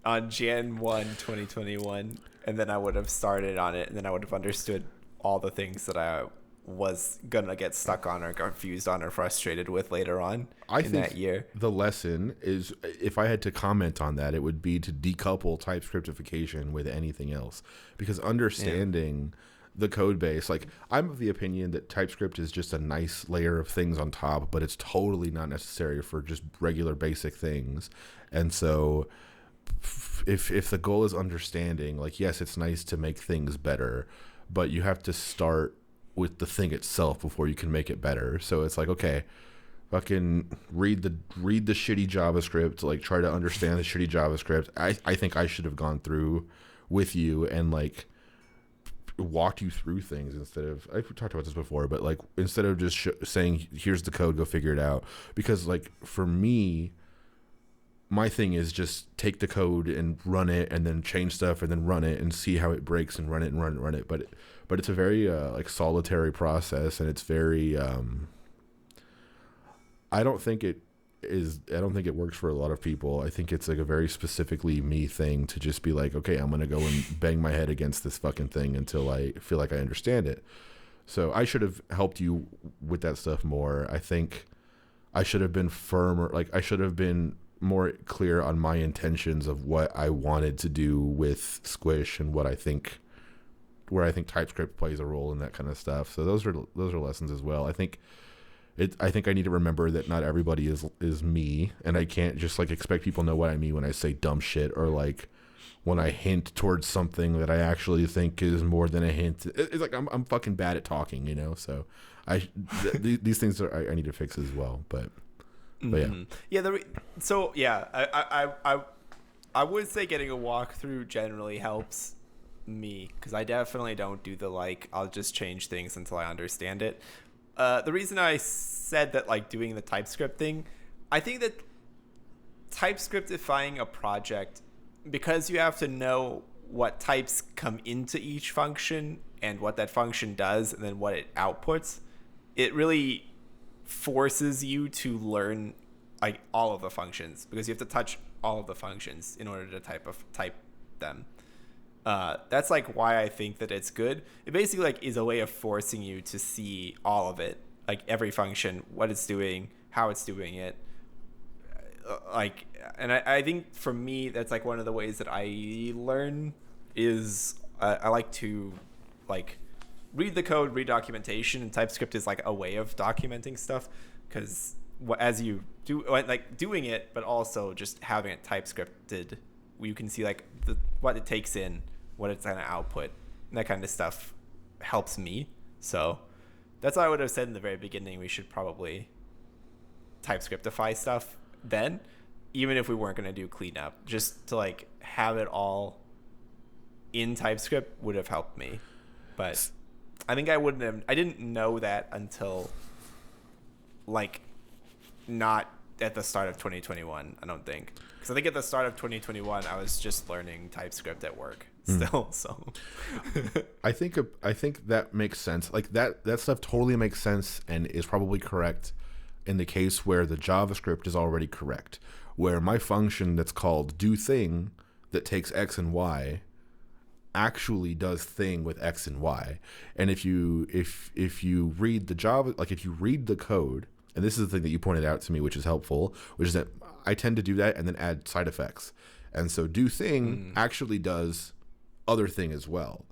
on Jan 1, 2021. And then I would have started on it, and then I would have understood all the things that I was going to get stuck on or confused on or frustrated with later on that year. The lesson is, if I had to comment on that, it would be to decouple TypeScriptification with anything else. Because understanding the code base, like, I'm of the opinion that TypeScript is just a nice layer of things on top, but it's totally not necessary for just regular basic things. And so if the goal is understanding, like, yes, it's nice to make things better, but you have to start with the thing itself before you can make it better. So it's like, okay, fucking read the shitty JavaScript, like, try to understand the shitty JavaScript. I think I should have gone through with you and, like, walked you through things instead of, I've talked about this before, but, like, instead of just saying, here's the code, go figure it out. Because, like, for me, my thing is just take the code and run it and then change stuff and then run it and see how it breaks and run it and run it. But it's a very like solitary process, and it's very I don't think it works for a lot of people. I think it's like a very specifically me thing to just be like, okay, I'm going to go and bang my head against this fucking thing until I feel like I understand it. So I should have helped you with that stuff more. I think I should have been firmer. Like, I should have been more clear on my intentions of what I wanted to do with Squish and where I think TypeScript plays a role in that kind of stuff. So those are lessons as well. I think I need to remember that not everybody is me, and I can't just, like, expect people to know what I mean when I say dumb shit, or, like, when I hint towards something that I actually think is more than a hint. It's like I'm fucking bad at talking, you know. So these things I need to fix as well. But I would say getting a walkthrough generally helps me, because I definitely don't do the, like, I'll just change things until I understand it. The reason I said that, like, doing the TypeScript thing, I think that TypeScriptifying a project, because you have to know what types come into each function and what that function does and then what it outputs, it really forces you to learn, like, all of the functions, because you have to touch all of the functions in order to type them. That's, like, why I think that it's good. It basically, like, is a way of forcing you to see all of it, like, every function, what it's doing, how it's doing it. Like, and I think for me, that's, like, one of the ways that I learn is I like to, like, read the code, read documentation, and TypeScript is, like, a way of documenting stuff, because as you do, like, doing it, but also just having it TypeScripted, you can see, like, what it takes in, what it's going to output, and that kind of stuff helps me. So that's why I would have said in the very beginning, we should probably TypeScriptify stuff then, even if we weren't going to do cleanup, just to, like, have it all in TypeScript would have helped me. But I think I didn't know that until, like, not at the start of 2021, I don't think. Because I think at the start of 2021, I was just learning TypeScript at work still. So I think that makes sense. Like, that stuff totally makes sense and is probably correct in the case where the JavaScript is already correct, where my function that's called doThing that takes X and Y actually does thing with X and Y. And if you read the Java, like, if you read the code, and this is the thing that you pointed out to me, which is helpful, which is that I tend to do that and then add side effects. And so doThing actually does other thing as well.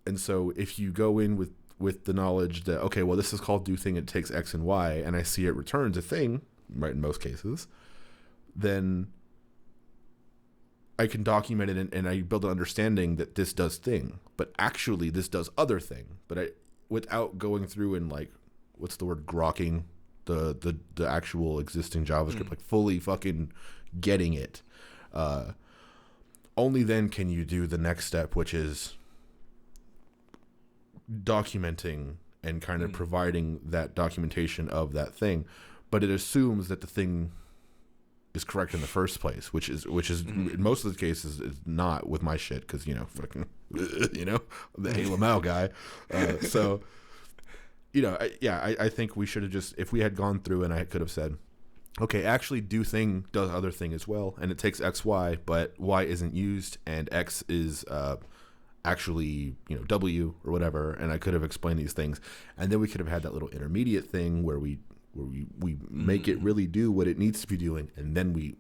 And so if you go in with the knowledge that, okay, well, this is called doThing, it takes X and Y, and I see it returns a thing, right, in most cases, then I can document it and I build an understanding that this does thing, but actually this does other thing. But without going through and, like, what's the word, grokking the actual existing JavaScript, like, fully fucking getting it. Only then can you do the next step, which is documenting and kind of providing that documentation of that thing. But it assumes that the thing is correct in the first place, which is in most of the cases is not with my shit, because, you know, fucking, you know, the AML guy. So I think we should have just, if we had gone through and I could have said, okay, actually do thing does other thing as well, and it takes X, Y, but Y isn't used, and X is actually, W or whatever, and I could have explained these things, and then we could have had that little intermediate thing where we make it really do what it needs to be doing, and then we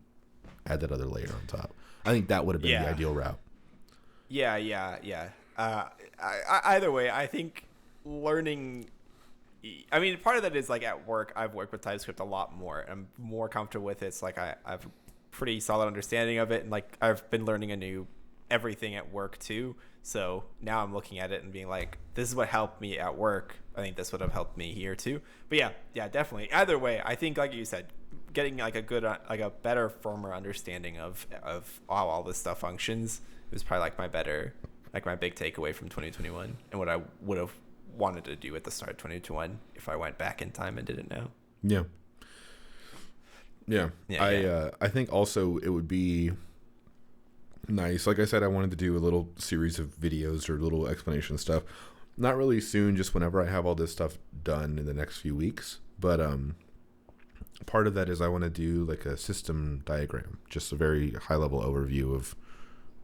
add that other layer on top. I think that would have been the ideal route. Yeah. Either way, I think learning. I mean, part of that is like at work, I've worked with TypeScript a lot more. I'm more comfortable with it. It's like I have a pretty solid understanding of it, and like I've been learning everything at work too. So now I'm looking at it and being like, this is what helped me at work. I think this would have helped me here too. But yeah, definitely. Either way, I think like you said, getting like a better, firmer understanding of how all this stuff functions was probably like my big takeaway from 2021 and what I would have wanted to do at the start of 2021 if I went back in time and did it now. I think also it would be nice, like I said, I wanted to do a little series of videos or little explanation stuff, not really soon, just whenever I have all this stuff done in the next few weeks, but part of that is I want to do like a system diagram, just a very high level overview of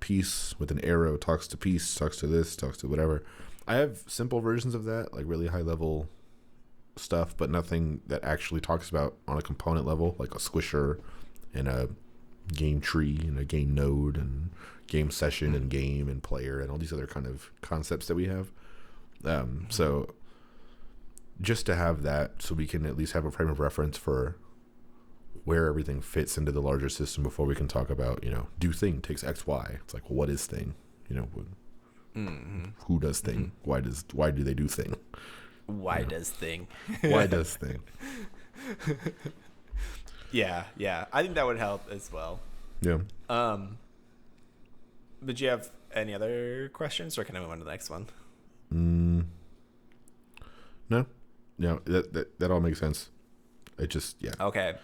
piece with an arrow, talks to piece, talks to this, talks to whatever. I have simple versions of that, like really high level stuff, but nothing that actually talks about on a component level, like a squisher and a game tree and a game node and game session and game and player and all these other kind of concepts that we have. So just to have that, so we can at least have a frame of reference for where everything fits into the larger system before we can talk about, do thing takes X, Y. It's like, well, what is thing? Who does thing? Why do they do thing? Why does thing? Why does thing? Yeah. I think that would help as well. Yeah. Did you have any other questions, or can I move on to the next one? No. That all makes sense. It just Okay.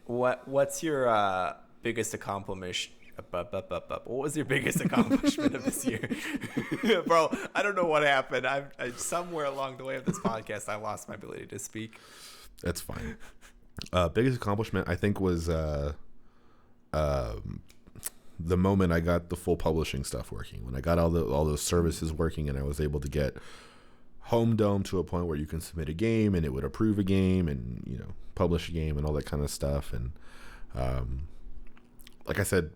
What's your biggest accomplishment? What was your biggest accomplishment of this year? Bro, I don't know what happened. I somewhere along the way of this podcast, I lost my ability to speak. That's fine. Biggest accomplishment, I think, was the moment I got the full publishing stuff working. When I got all those services working, and I was able to get Homedome to a point where you can submit a game and it would approve a game and publish a game and all that kind of stuff. And like I said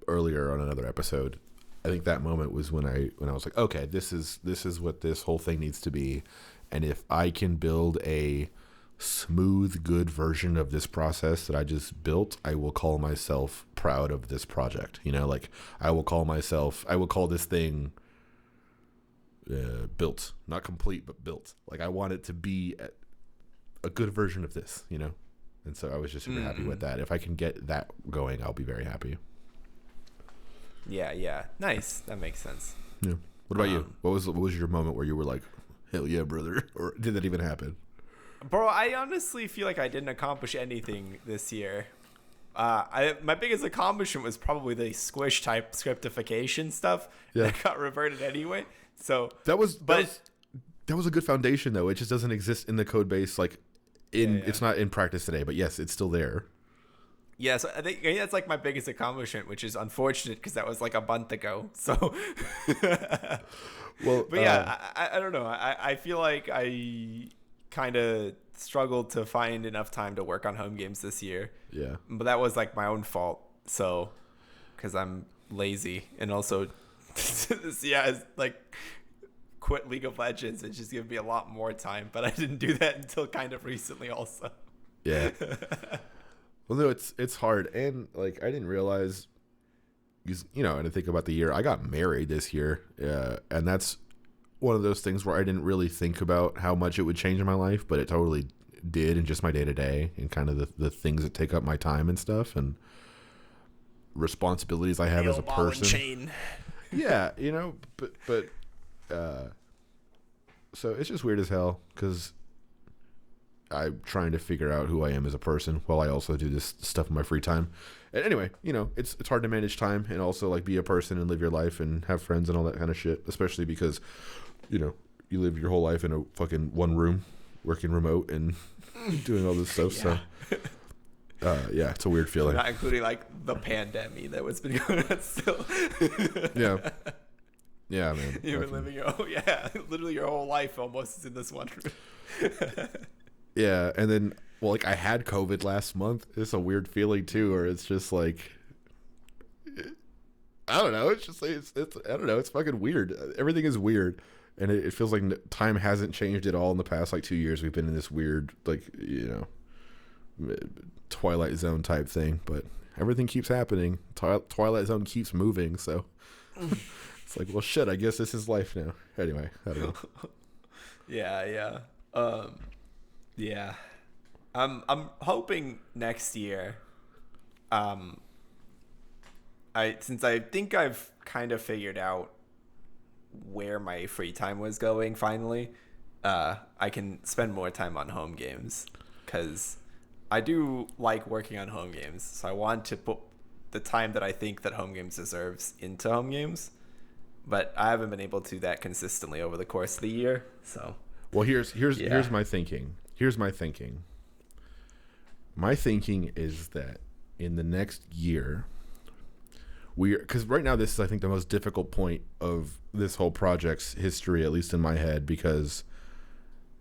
earlier on another episode, I think that moment was when I was like, okay, this is what this whole thing needs to be, and if I can build a smooth, good version of this process that I just built, I will call myself proud of this project. Like I will call this thing built, not complete, but built. Like I want it to be a good version of this, and so I was just super happy with that. If I can get that going, I'll be very happy. Yeah. Nice. That makes sense. Yeah. What about you? What was your moment where you were like, hell yeah, brother? Or did that even happen? Bro, I honestly feel like I didn't accomplish anything this year. My biggest accomplishment was probably the squish type scriptification stuff that got reverted anyway. So that was a good foundation though. It just doesn't exist in the code base, like it's not in practice today, but yes, it's still there. Yeah, so I think that's like my biggest accomplishment, which is unfortunate because that was like a month ago. So, well, but yeah, I don't know. I feel like I kind of struggled to find enough time to work on Homegames this year. Yeah, but that was like my own fault. So, because I'm lazy and also it's like quit League of Legends and just give me a lot more time. But I didn't do that until kind of recently, also. Yeah. Well, no, it's hard, and like I didn't realize, and I think about the year I got married this year, and that's one of those things where I didn't really think about how much it would change my life, but it totally did, in just my day to day and kind of the things that take up my time and stuff and responsibilities I have as a person. Chain. Yeah, but so it's just weird as hell because I'm trying to figure out who I am as a person while I also do this stuff in my free time. And anyway, it's hard to manage time and also like be a person and live your life and have friends and all that kind of shit, especially because, you live your whole life in a fucking one room working remote and doing all this stuff. So yeah, it's a weird feeling. Not including like the pandemic that was been going on still. Yeah, man. You've been living literally your whole life almost is in this one room. Yeah, and then like I had COVID last month. It's a weird feeling too, where it's just like, I don't know. It's just like it's I don't know. It's fucking weird. Everything is weird, and it feels like time hasn't changed at all in the past like 2 years. We've been in this weird Twilight Zone type thing, but everything keeps happening. Twilight Zone keeps moving, so it's like, well, shit. I guess this is life now. Anyway, I don't know. Yeah. I'm hoping next year. Since I think I've kind of figured out where my free time was going finally, I can spend more time on home games, because I do like working on home games. So I want to put the time that I think that home games deserves into home games, but I haven't been able to do that consistently over the course of the year. So, well, here's my thinking. Here's my thinking. My thinking is that in the next year, because right now this is, I think, the most difficult point of this whole project's history, at least in my head, because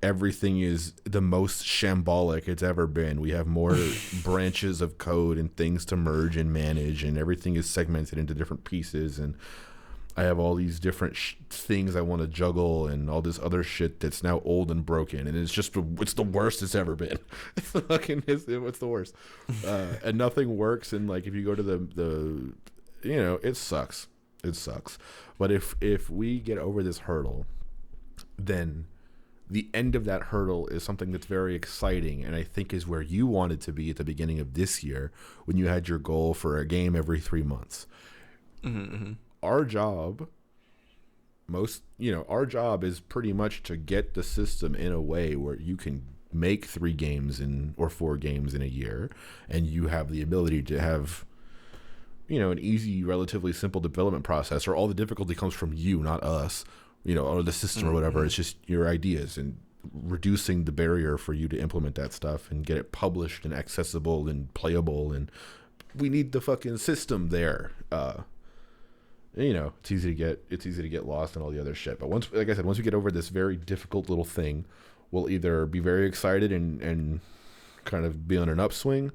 everything is the most shambolic it's ever been. We have more branches of code and things to merge and manage, and everything is segmented into different pieces, and I have all these different things I want to juggle and all this other shit that's now old and broken, and it's the worst it's ever been. It's the worst. And nothing works, and like if you go to the it sucks. It sucks. But if we get over this hurdle, then the end of that hurdle is something that's very exciting, and I think is where you wanted to be at the beginning of this year when you had your goal for a game every 3 months. Mm-hmm. Our job is pretty much to get the system in a way where you can make 3 games or 4 games in a year, and you have the ability to have an easy, relatively simple development process, or all the difficulty comes from you, not us, or the system or whatever. It's just your ideas, and reducing the barrier for you to implement that stuff and get it published and accessible and playable. And we need the fucking system there. It's easy to get lost in all the other shit. But once we get over this very difficult little thing, we'll either be very excited and kind of be on an upswing,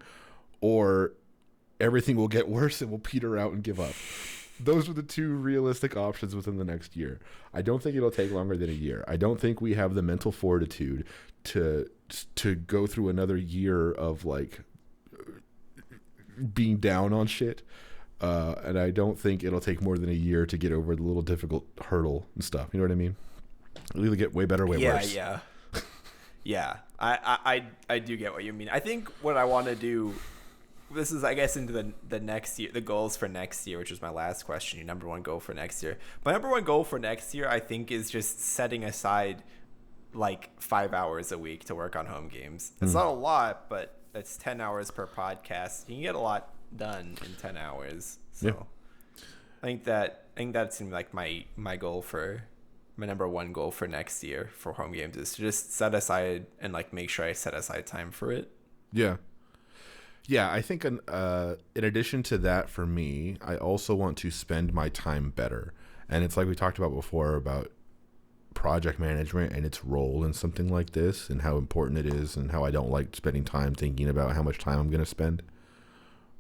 or everything will get worse and we'll peter out and give up. Those are the 2 realistic options within the next year. I don't think it'll take longer than a year. I don't think we have the mental fortitude to go through another year of like being down on shit. And I don't think it'll take more than a year to get over the little difficult hurdle and stuff. You know what I mean? It'll either get way better or way worse. Yeah. I do get what you mean. I think what I want to do, this is, I guess, into the next year, the goals for next year, which is my last question, your number one goal for next year. My number one goal for next year, I think, is just setting aside like 5 hours a week to work on home games. It's not a lot, but it's 10 hours per podcast. You can get a lot done in 10 hours. So yeah. I think that seemed like my goal for my number one goal for next year for home games, is to just set aside and like make sure I set aside time for it. Yeah, I think in addition to that, for me, I also want to spend my time better. And it's like we talked about before about project management and its role in something like this, and how important it is, and how I don't like spending time thinking about how much time I'm going to spend.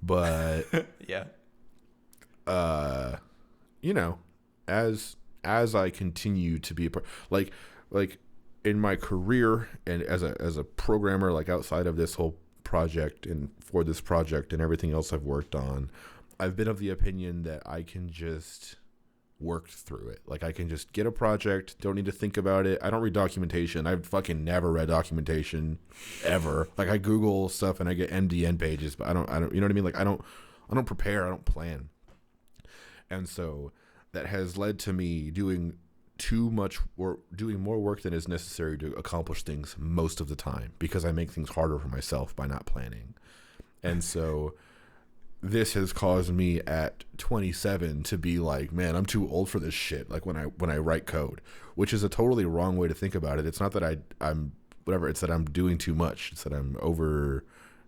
But yeah, as I continue to be like in my career and as a programmer, like outside of this whole project and for this project and everything else I've worked on, I've been of the opinion that I can just work through it. Like I can just get a project, don't need to think about it. I don't read documentation. I've fucking never read documentation ever. Like I Google stuff and I get MDN pages, but I don't you know what I mean? Like I don't prepare, I don't plan. And so that has led to me doing too much or doing more work than is necessary to accomplish things most of the time, because I make things harder for myself by not planning. And so this has caused me at 27 to be like, man, I'm too old for this shit. Like when I write code, which is a totally wrong way to think about it. It's not that I'm whatever. It's that I'm doing too much. It's that I'm over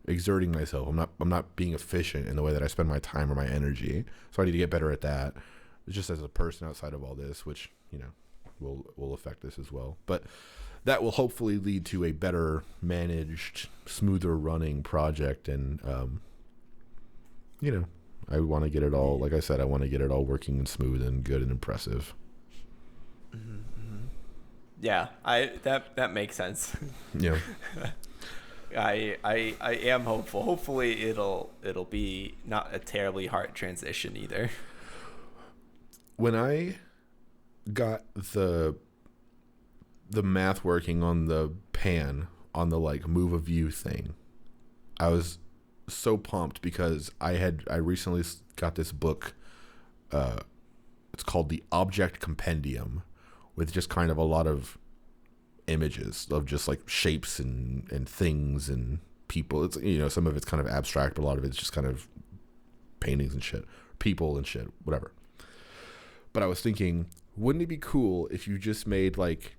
exerting myself. I'm not being efficient in the way that I spend my time or my energy. So I need to get better at that. Just as a person outside of all this, which, you know, will affect this as well. But that will hopefully lead to a better managed, smoother running project. And, you know, I want to get it all, like I said, I want to get it all working and smooth and good and impressive. Mm-hmm. Yeah, that makes sense. Yeah. I am hopeful. Hopefully it'll be not a terribly hard transition either. When I got the math working on the pan on the like move a view thing, I was so pumped because I recently got this book. It's called the Object Compendium, with just kind of a lot of images of just like shapes and things and people. It's, you know, some of it's kind of abstract, but a lot of it's just kind of paintings and shit, people and shit, whatever. But I was thinking, wouldn't it be cool if you just made like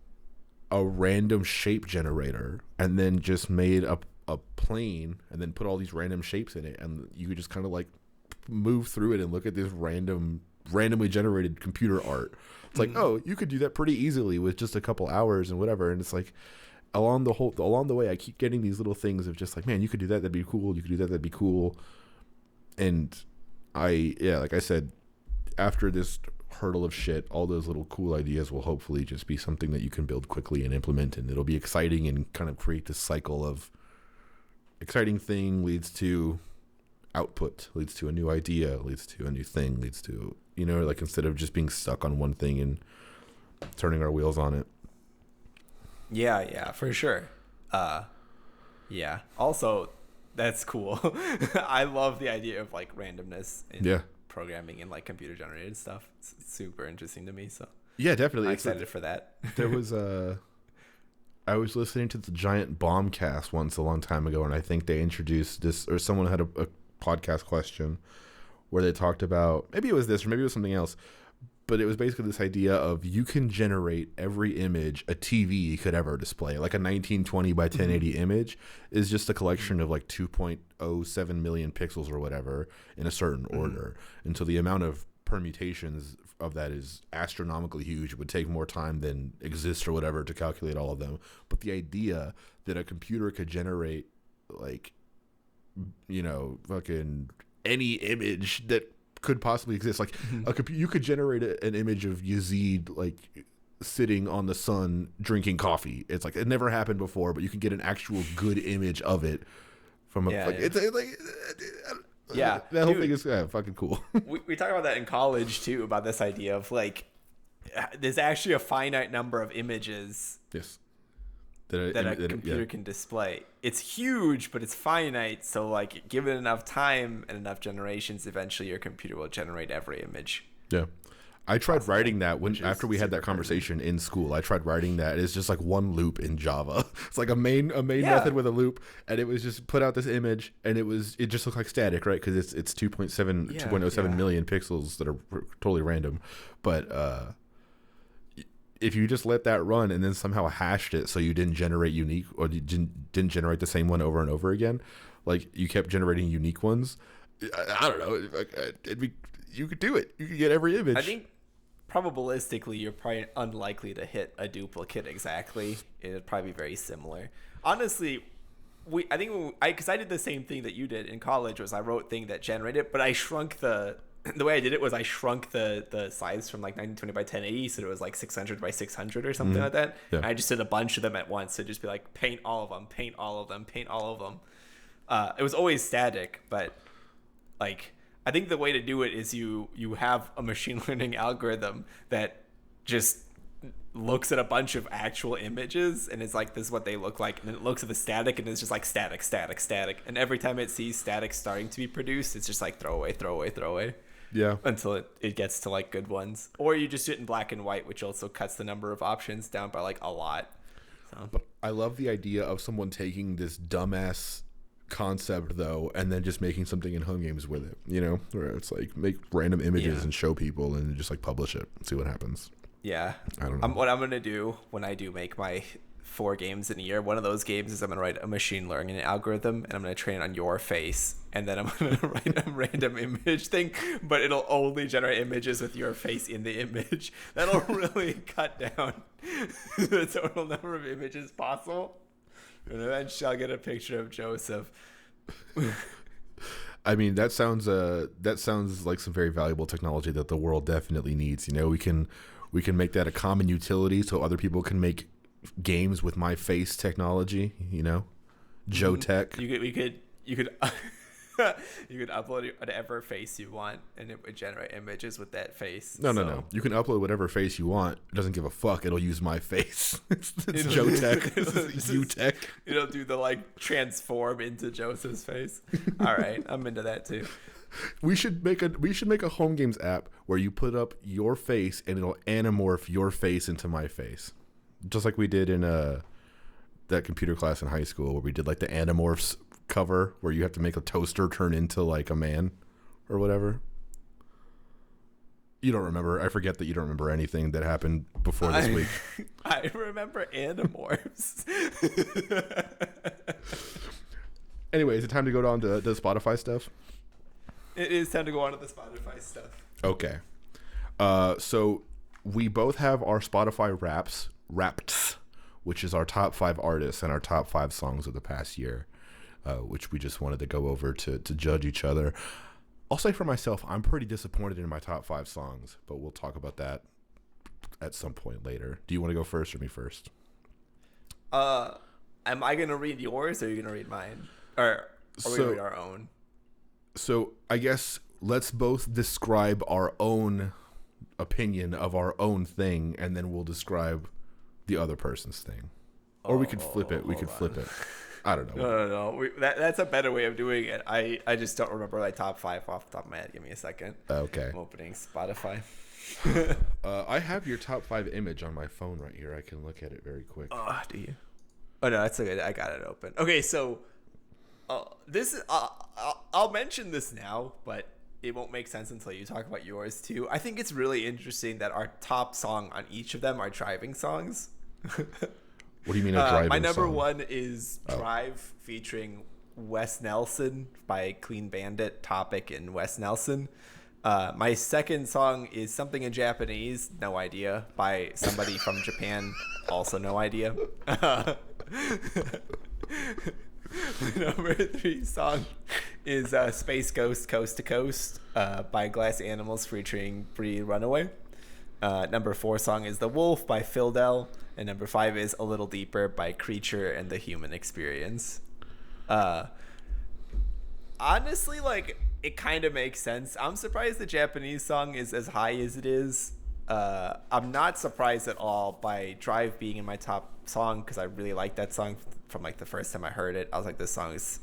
a random shape generator and then just made a plane and then put all these random shapes in it, and you could just kind of like move through it and look at this randomly generated computer art. It's like, oh, you could do that pretty easily with just a couple hours and whatever. And it's like along the way, I keep getting these little things of just like, man, you could do that. That'd be cool. You could do that. That'd be cool. And like I said, after this hurdle of shit, all those little cool ideas will hopefully just be something that you can build quickly and implement, and it'll be exciting and kind of create this cycle of exciting thing leads to output, leads to a new idea, leads to a new thing, leads to, you know, like instead of just being stuck on one thing and turning our wheels on it. Yeah, for sure. Yeah. Also, that's cool. I love the idea of like randomness in programming and like computer generated stuff. It's super interesting to me. So yeah, definitely. I'm excited for that. There was I was listening to the Giant Bombcast once a long time ago, and I think they introduced this, or someone had a podcast question where they talked about, maybe it was this or maybe it was something else, but it was basically this idea of you can generate every image a TV could ever display. Like a 1920 by 1080 image is just a collection of like 2.07 million pixels or whatever in a certain order. And so the amount of permutations of that is astronomically huge. It would take more time than exists or whatever to calculate all of them. But the idea that a computer could generate like, you know, fucking any image that could possibly exist, like you could generate an image of Yazeed like sitting on the sun drinking coffee. It's like it never happened before, but you can get an actual good image of it from a it's like that whole thing is fucking cool. we talk about that in college too, about this idea of like there's actually a finite number of images that a computer can display. It's huge, but it's finite. So like given enough time and enough generations, eventually your computer will generate every image. Yeah. I tried writing that after we had that conversation in school. I tried writing that. It's just like one loop in Java. It's like a main method with a loop, and it was just put out this image, and it just looked like static, right? Because it's 2.07 million pixels that are totally random. But if you just let that run and then somehow hashed it so you didn't generate unique, or you didn't generate the same one over and over again, like you kept generating unique ones, I don't know. You could do it. You could get every image. I think probabilistically, you're probably unlikely to hit a duplicate exactly. It'd probably be very similar. Honestly, because I did the same thing that you did in college, was I wrote thing that generated, but I shrunk the way I did it was I shrunk the size from like 1920 by 1080, so it was like 600 by 600 or something like that. Yeah. And I just did a bunch of them at once. So just be like, paint all of them, paint all of them, paint all of them. It was always static, but like, I think the way to do it is you have a machine learning algorithm that just looks at a bunch of actual images and it's like, this is what they look like. And then it looks at the static and it's just like static, static, static. And every time it sees static starting to be produced, it's just like throw away, throw away, throw away. Yeah. Until it gets to like good ones. Or you just do it in black and white, which also cuts the number of options down by like a lot. So. But I love the idea of someone taking this dumbass concept though and then just making something in Homegames with it, you know, where it's like make random images and show people and just like publish it and see what happens. Yeah. I don't know. What I'm gonna do when I do make my 4 games in a year. One of those games is I'm going to write a machine learning algorithm, and I'm going to train it on your face, and then I'm going to write a random image thing, but it'll only generate images with your face in the image. That'll really cut down the total number of images possible. And eventually I'll get a picture of Joseph. I mean, that sounds like some very valuable technology that the world definitely needs. You know, we can make that a common utility so other people can make games with my face technology. You know, Joe Tech. You could you could upload whatever face you want, and it would generate images with that face. No. You can upload whatever face you want. It doesn't give a fuck. It'll use my face. It's Joe Tech. It's you Tech. It'll do the like transform into Joseph's face. All right, I'm into that too. We should make a Homegames app where you put up your face and it'll anamorph your face into my face, just like we did in that computer class in high school where we did like the Animorphs cover where you have to make a toaster turn into like a man or whatever. You don't remember. I forget that you don't remember anything that happened before this week. I remember Animorphs. Anyway, is it time to go down to the Spotify stuff? It is time to go on to the Spotify stuff. Okay. So we both have our Spotify Wrapped, which is our top 5 artists and our top 5 songs of the past year, which we just wanted to go over to judge each other. I'll say for myself, I'm pretty disappointed in my top 5 songs, but we'll talk about that at some point later. Do you want to go first or me first? Am I going to read yours or are you going to read mine? Or are we going to read our own? So I guess let's both describe our own opinion of our own thing, and then we'll describe the other person's thing. Or we could flip it. I don't know. No. That's a better way of doing it. I just don't remember my top 5 off the top of my head. Give me a second. Okay. I'm opening Spotify. I have your top 5 image on my phone right here. I can look at it very quick. Oh, do you? Oh, no, that's okay. I got it open. Okay, so this is... I'll mention this now, but it won't make sense until you talk about yours, too. I think it's really interesting that our top song on each of them are driving songs. What do you mean a driving my number song? 1 is Drive featuring Wes Nelson by Clean Bandit, Topic, and Wes Nelson. My second song is something in Japanese, no idea, by somebody from Japan, also no idea. My number 3 song is Space Ghost Coast to Coast by Glass Animals featuring Bree Runaway. Number 4 song is The Wolf by Phil Dell. And number 5 is A Little Deeper by Creature and the Human Experience. Honestly, like, it kind of makes sense. I'm surprised the Japanese song is as high as it is. I'm not surprised at all by Drive being in my top song because I really like that song from like the first time I heard it. I was like, this song is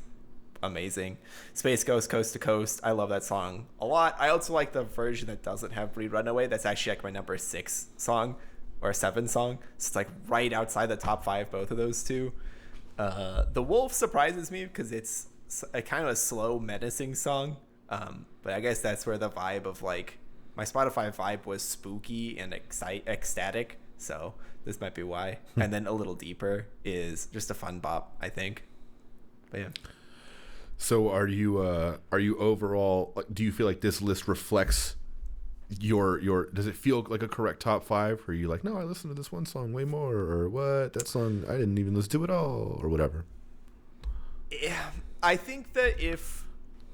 amazing. Space Ghost Coast to Coast, I love that song a lot. I also like the version that doesn't have Bree Runaway. That's actually like my number 6 song or 7 song. So it's like right outside the top 5, both of those two. The Wolf surprises me because it's a kind of a slow, menacing song. But I guess that's where the vibe of like my Spotify vibe was spooky and ecstatic. So this might be why. And then A Little Deeper is just a fun bop, I think. But yeah. So are you overall, do you feel like this list reflects your does it feel like a correct top 5? Or are you like, no, I listened to this one song way more, or what, that song I didn't even listen to at all, or whatever? Yeah, I think that if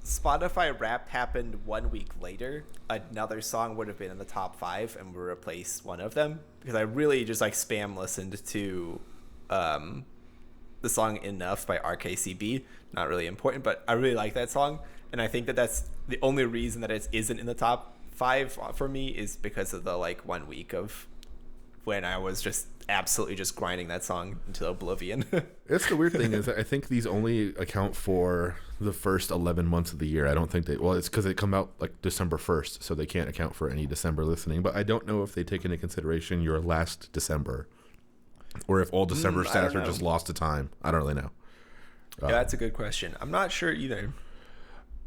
Spotify Wrapped happened 1 week later, another song would have been in the top 5 and would replace one of them, because I really just like spam listened to the song Enough by RKCB. Not really important, but I really like that song, and I think that that's the only reason that it isn't in the top 5 for me is because of the like 1 week of when I was just absolutely just grinding that song into oblivion. That's the weird thing is I think these only account for the first 11 months of the year. I don't think it's because they come out like December 1st, so they can't account for any December listening, but I don't know if they take into consideration your last December or if all December stats are just lost to time. I don't really know. Yeah, that's a good question. I'm not sure either.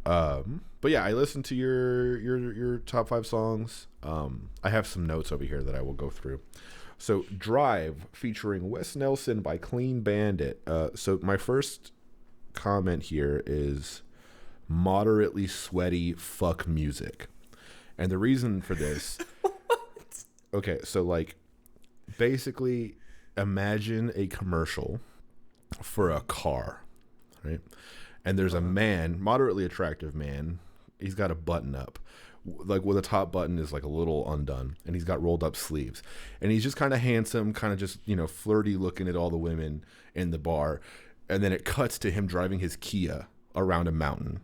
But yeah, I listened to your top 5 songs. I have some notes over here that I will go through. So Drive featuring Wes Nelson by Clean Bandit. So my first comment here is moderately sweaty fuck music. And the reason for this, okay, so like basically imagine a commercial for a car, right? And there's a man, moderately attractive man. He's got a button up, like where the top button is like a little undone, and he's got rolled up sleeves, and he's just kind of handsome, kind of just, you know, flirty looking at all the women in the bar. And then it cuts to him driving his Kia around a mountain,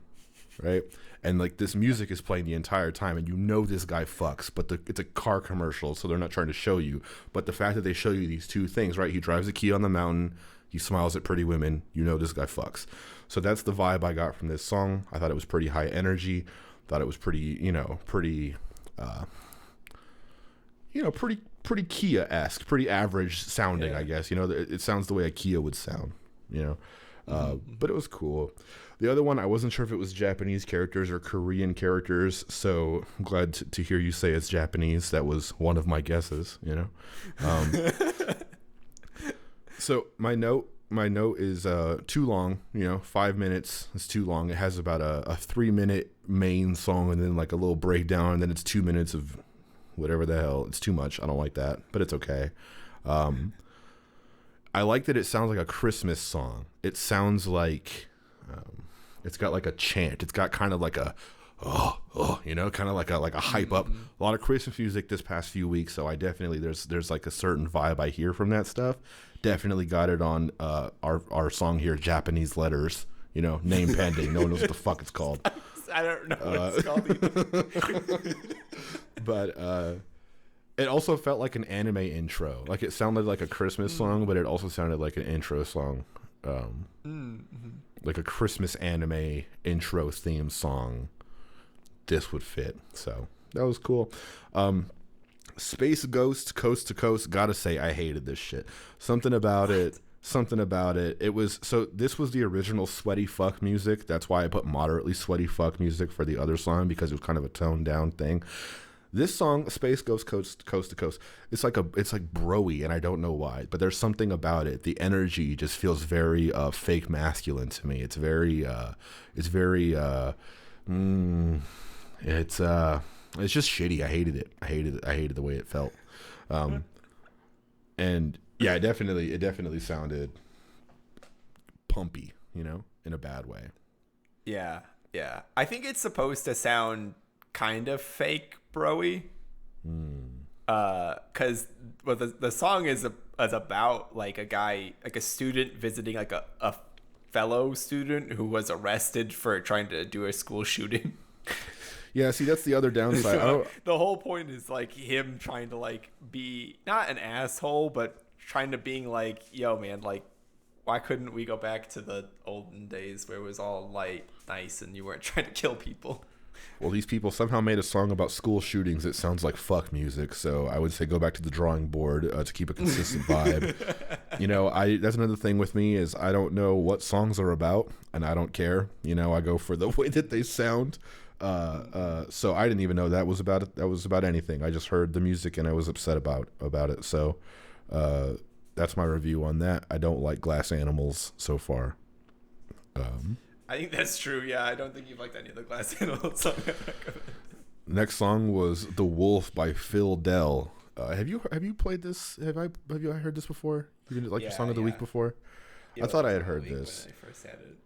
right? And like this music is playing the entire time, and you know this guy fucks, but it's a car commercial, so they're not trying to show you. But the fact that they show you these two things, right? He drives a Kia on the mountain, he smiles at pretty women, you know this guy fucks. So that's the vibe I got from this song. I thought it was pretty high energy. Thought it was pretty, pretty Kia-esque, pretty average sounding, yeah. I guess. You know, it sounds the way a Kia would sound, you know. But it was cool. The other one, I wasn't sure if it was Japanese characters or Korean characters, so I'm glad to hear you say it's Japanese. That was one of my guesses, you know. So my note is too long, 5 minutes is too long. It has about a 3-minute main song and then like a little breakdown, and then it's 2 minutes of whatever the hell. It's too much. I don't like that, but it's okay. I like that it sounds like a Christmas song. It sounds like it's got like a chant. It's got kind of like a kind of like a hype up. A lot of Christmas music this past few weeks, so I definitely there's like a certain vibe I hear from that stuff. Definitely got it on our song here, Japanese Letters. Name pending. No one knows what the fuck it's called. I don't know what it's called either. But it also felt like an anime intro. Like it sounded like a Christmas song, but it also sounded like an intro song. Like a Christmas anime intro theme song. This would fit. So that was cool. Space Ghost, Coast to Coast. Gotta say, I hated this shit. Something about it. It was, so this was the original sweaty fuck music. That's why I put moderately sweaty fuck music for the other song, because it was kind of a toned down thing. This song, Space Ghost, Coast to Coast, it's like bro-y, and I don't know why, but there's something about it. The energy just feels very fake masculine to me. It's just shitty. I hated it. I hated the way it felt. And yeah, it definitely sounded pumpy, in a bad way. Yeah. I think it's supposed to sound kind of fake bro-y. Because the song is about like a guy, like a student visiting like a fellow student who was arrested for trying to do a school shooting. Yeah, see, that's the other downside. So, the whole point is like him trying to like be not an asshole, but trying to being like, yo man, like why couldn't we go back to the olden days where it was all light, nice, and you weren't trying to kill people? Well, these people somehow made a song about school shootings that sounds like fuck music, so I would say go back to the drawing board to keep a consistent vibe. That's another thing with me is I don't know what songs are about, and I don't care. I go for the way that they sound. So I didn't even know that was about anything. I just heard the music and I was upset about it. So that's my review on that. I don't like Glass Animals so far. I think that's true. Yeah, I don't think you've liked any of the Glass Animals song. Next song was "The Wolf" by Phil Dell. Have you played this? Have you heard this before? You didn't like your song of the week before? I thought I had heard this. When I first had it.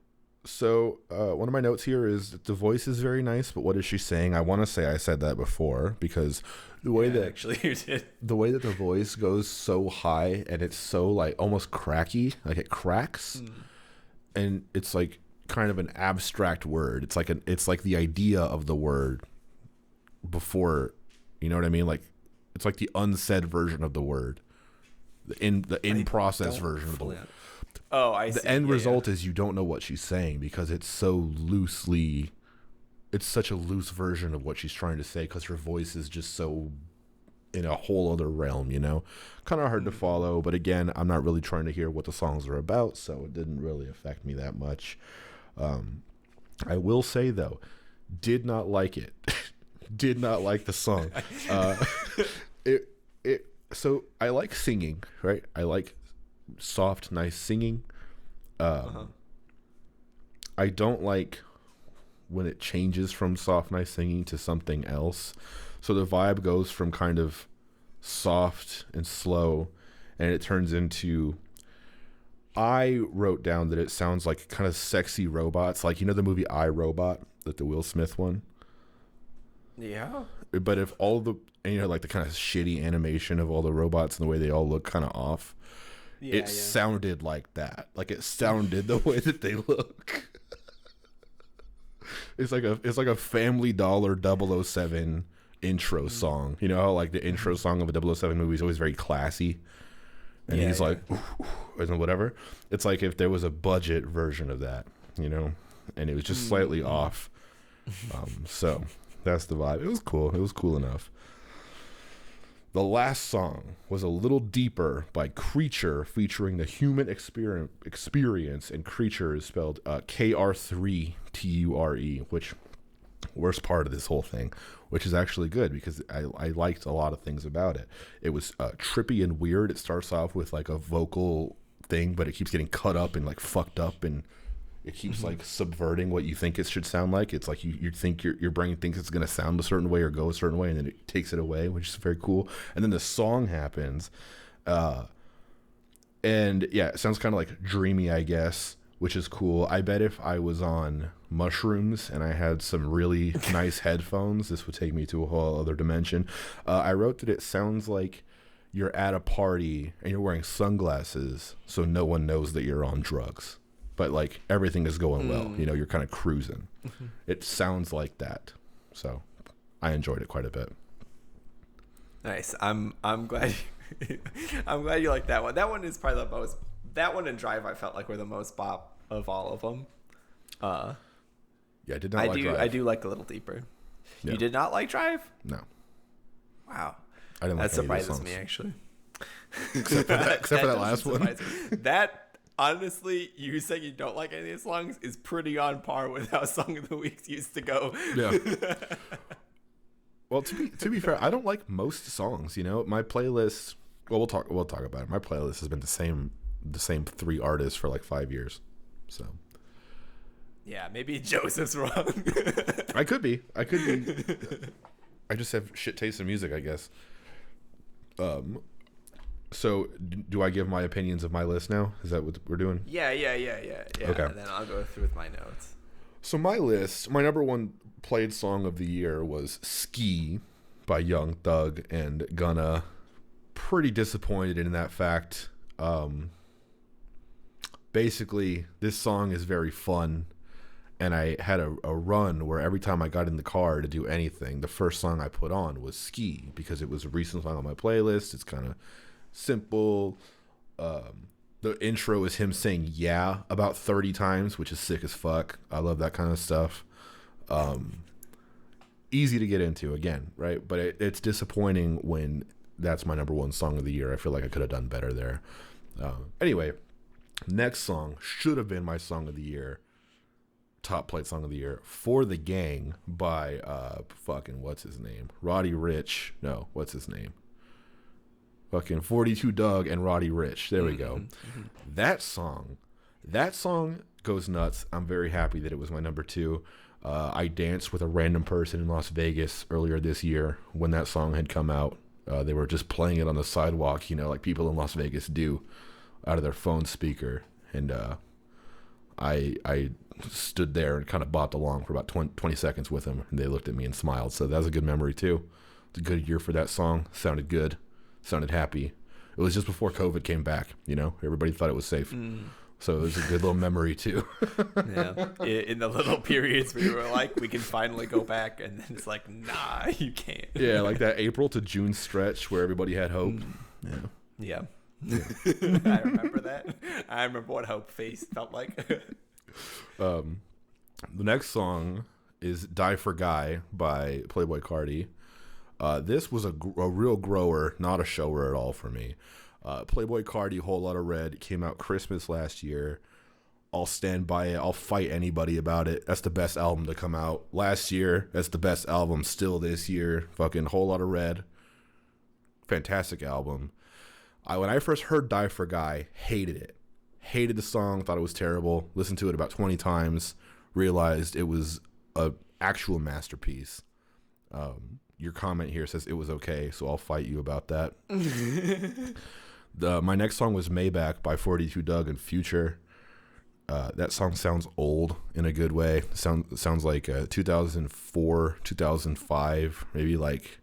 So one of my notes here is that the voice is very nice, but what is she saying? I want to say I said that before, because the way that actually you did. The way that the voice goes so high and it's so like almost cracky, like it cracks, and it's like kind of an abstract word. It's like the idea of the word before, you know what I mean? Like it's like the unsaid version of the word, the in process version of the word. Oh, I see. The end result is you don't know what she's saying because it's such a loose version of what she's trying to say because her voice is just so in a whole other realm, kind of hard to follow. But again, I'm not really trying to hear what the songs are about, so it didn't really affect me that much. I will say though, did not like it. Did not like the song. So I like singing, right? I like soft, nice singing. I don't like when it changes from soft, nice singing to something else. So the vibe goes from kind of soft and slow, and it turns into. I wrote down that it sounds like kind of sexy robots, like the movie I, Robot, like the Will Smith one. Yeah. But if all the like the kind of shitty animation of all the robots and the way they all look kind of off, it sounded like that. Like it sounded the way that they look. It's like a Family Dollar 007 intro song. You know how like the intro song of a 007 movie is always very classy. And he's like, ooh, and whatever. It's like if there was a budget version of that, and it was just slightly off. So that's the vibe. It was cool. It was cool enough. The last song was a little deeper by Creature, featuring the human experience, and Creature is spelled Kr3Ture, which worst part of this whole thing, which is actually good because I liked a lot of things about it. It was trippy and weird. It starts off with like a vocal thing, but it keeps getting cut up and like fucked up, and it keeps like subverting what you think it should sound like. It's like you think your brain thinks it's going to sound a certain way or go a certain way, and then it takes it away, which is very cool. And then the song happens, and yeah, it sounds kind of like dreamy, I guess, which is cool. I bet if I was on mushrooms and I had some really nice headphones, this would take me to a whole other dimension. I wrote that it sounds like you're at a party and you're wearing sunglasses so no one knows that you're on drugs, but like everything is going well. You're kind of cruising. It sounds like that. So I enjoyed it quite a bit. Nice. I'm glad I'm glad you like that one. That one is probably the most. That one and Drive I felt like were the most bop of all of them. Yeah, I did not like Drive. I do like A Little Deeper. Yeah. You did not like Drive? No. Wow. I didn't like that surprises me, actually. Except for that last one. That, honestly, you saying you don't like any of the songs is pretty on par with how Song of the Week used to go. Yeah. Well, to be fair, I don't like most songs. My playlist. Well, we'll talk about it. My playlist has been the same 3 artists for like 5 years. So. Yeah, maybe Joseph's wrong. I could be. I just have shit taste in music, I guess. So do I give my opinions of my list now? Is that what we're doing? Yeah. Okay. And then I'll go through with my notes. So my list, my number one played song of the year was Ski by Young Thug and Gunna. Pretty disappointed in that fact. Basically, this song is very fun. And I had a run where every time I got in the car to do anything, the first song I put on was Ski because it was a recent song on my playlist. It's kind of simple. The intro is him saying yeah about 30 times, which is sick as fuck. I love that kind of stuff. Easy to get into, again, right? But it's disappointing when that's my number one song of the year. I feel like I could have done better there. Anyway, next song should have been my song of the year. Top played song of the year, For the Gang by fucking what's his name? Roddy Ricch. No, what's his name? Fucking 42 Doug and Roddy Ricch. There we go. That song goes nuts. I'm very happy that it was my number 2. I danced with a random person in Las Vegas earlier this year when that song had come out. They were just playing it on the sidewalk, like people in Las Vegas do, out of their phone speaker. And I stood there and kind of bopped along for about 20 seconds with them, and they looked at me and smiled. So that was a good memory too. It's a good year for that song. Sounded good. Sounded happy. It was just before COVID came back. Everybody thought it was safe. So it was a good little memory too. Yeah. In the little periods where you were like, we can finally go back, and then it's like, nah, you can't. Yeah, like that April to June stretch where everybody had hope. Yeah. I remember that. I remember what hope face felt like. The next song is Die for Guy by Playboi Carti. This was a real grower, not a shower at all for me. Playboi Carti, Whole Lotta Red, came out Christmas last year. I'll stand by it. I'll fight anybody about it. That's the best album to come out last year. That's the best album still this year. Fucking Whole Lotta Red. fantastic album. When I first heard Die for Guy, hated it. Hated the song, thought it was terrible. Listened to it about 20 times, realized it was a actual masterpiece. Your comment here says it was okay, so I'll fight you about that. My next song was Maybach by 42 Doug and Future. That song sounds old in a good way. Sounds like 2004, 2005, maybe like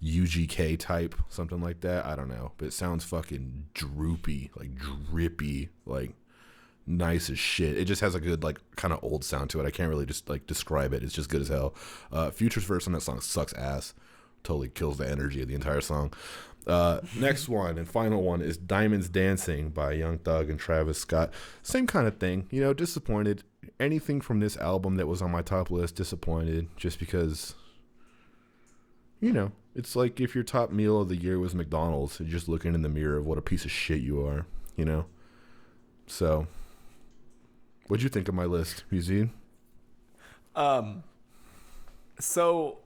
UGK type, something like that. I don't know, but it sounds fucking droopy, like drippy, like nice as shit. It just has a good like kind of old sound to it. I can't really just like describe it. It's just good as hell. Future's verse on that song sucks ass. Totally kills the energy of the entire song. Next one and final one is Diamonds Dancing by Young Thug and Travis Scott. Same kind of thing, you know, disappointed. Anything from this album that was on my top list, disappointed, just because, you know, it's like if your top meal of the year was McDonald's, you're just looking in the mirror of what a piece of shit you are, you know? So, what'd you think of my list, Yazeed? So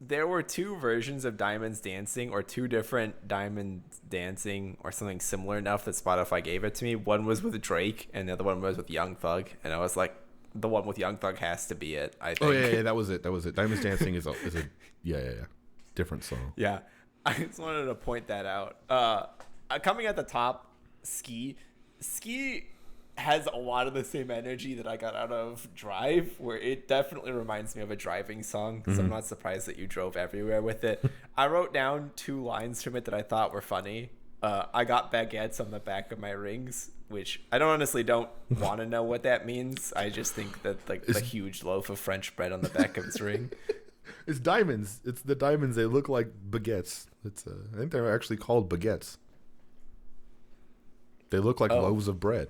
there were two versions of Diamonds Dancing, or two different Diamonds Dancing or something similar enough that Spotify gave it to me. One was with Drake and the other one was with Young Thug, and I was like, the one with Young Thug has to be it, I think. Oh yeah, that was it. Diamonds Dancing is a yeah, different song. Yeah, I just wanted to point that out. Coming at the top, Ski has a lot of the same energy that I got out of Drive, where it definitely reminds me of a driving song. So I'm not surprised that you drove everywhere with it. I wrote down 2 lines from it that I thought were funny. I got baguettes on the back of my rings, which I don't want to know what that means. I just think that like the huge loaf of French bread on the back of his ring. It's diamonds. It's the diamonds. They look like baguettes. I think they're actually called baguettes. They look like loaves of bread.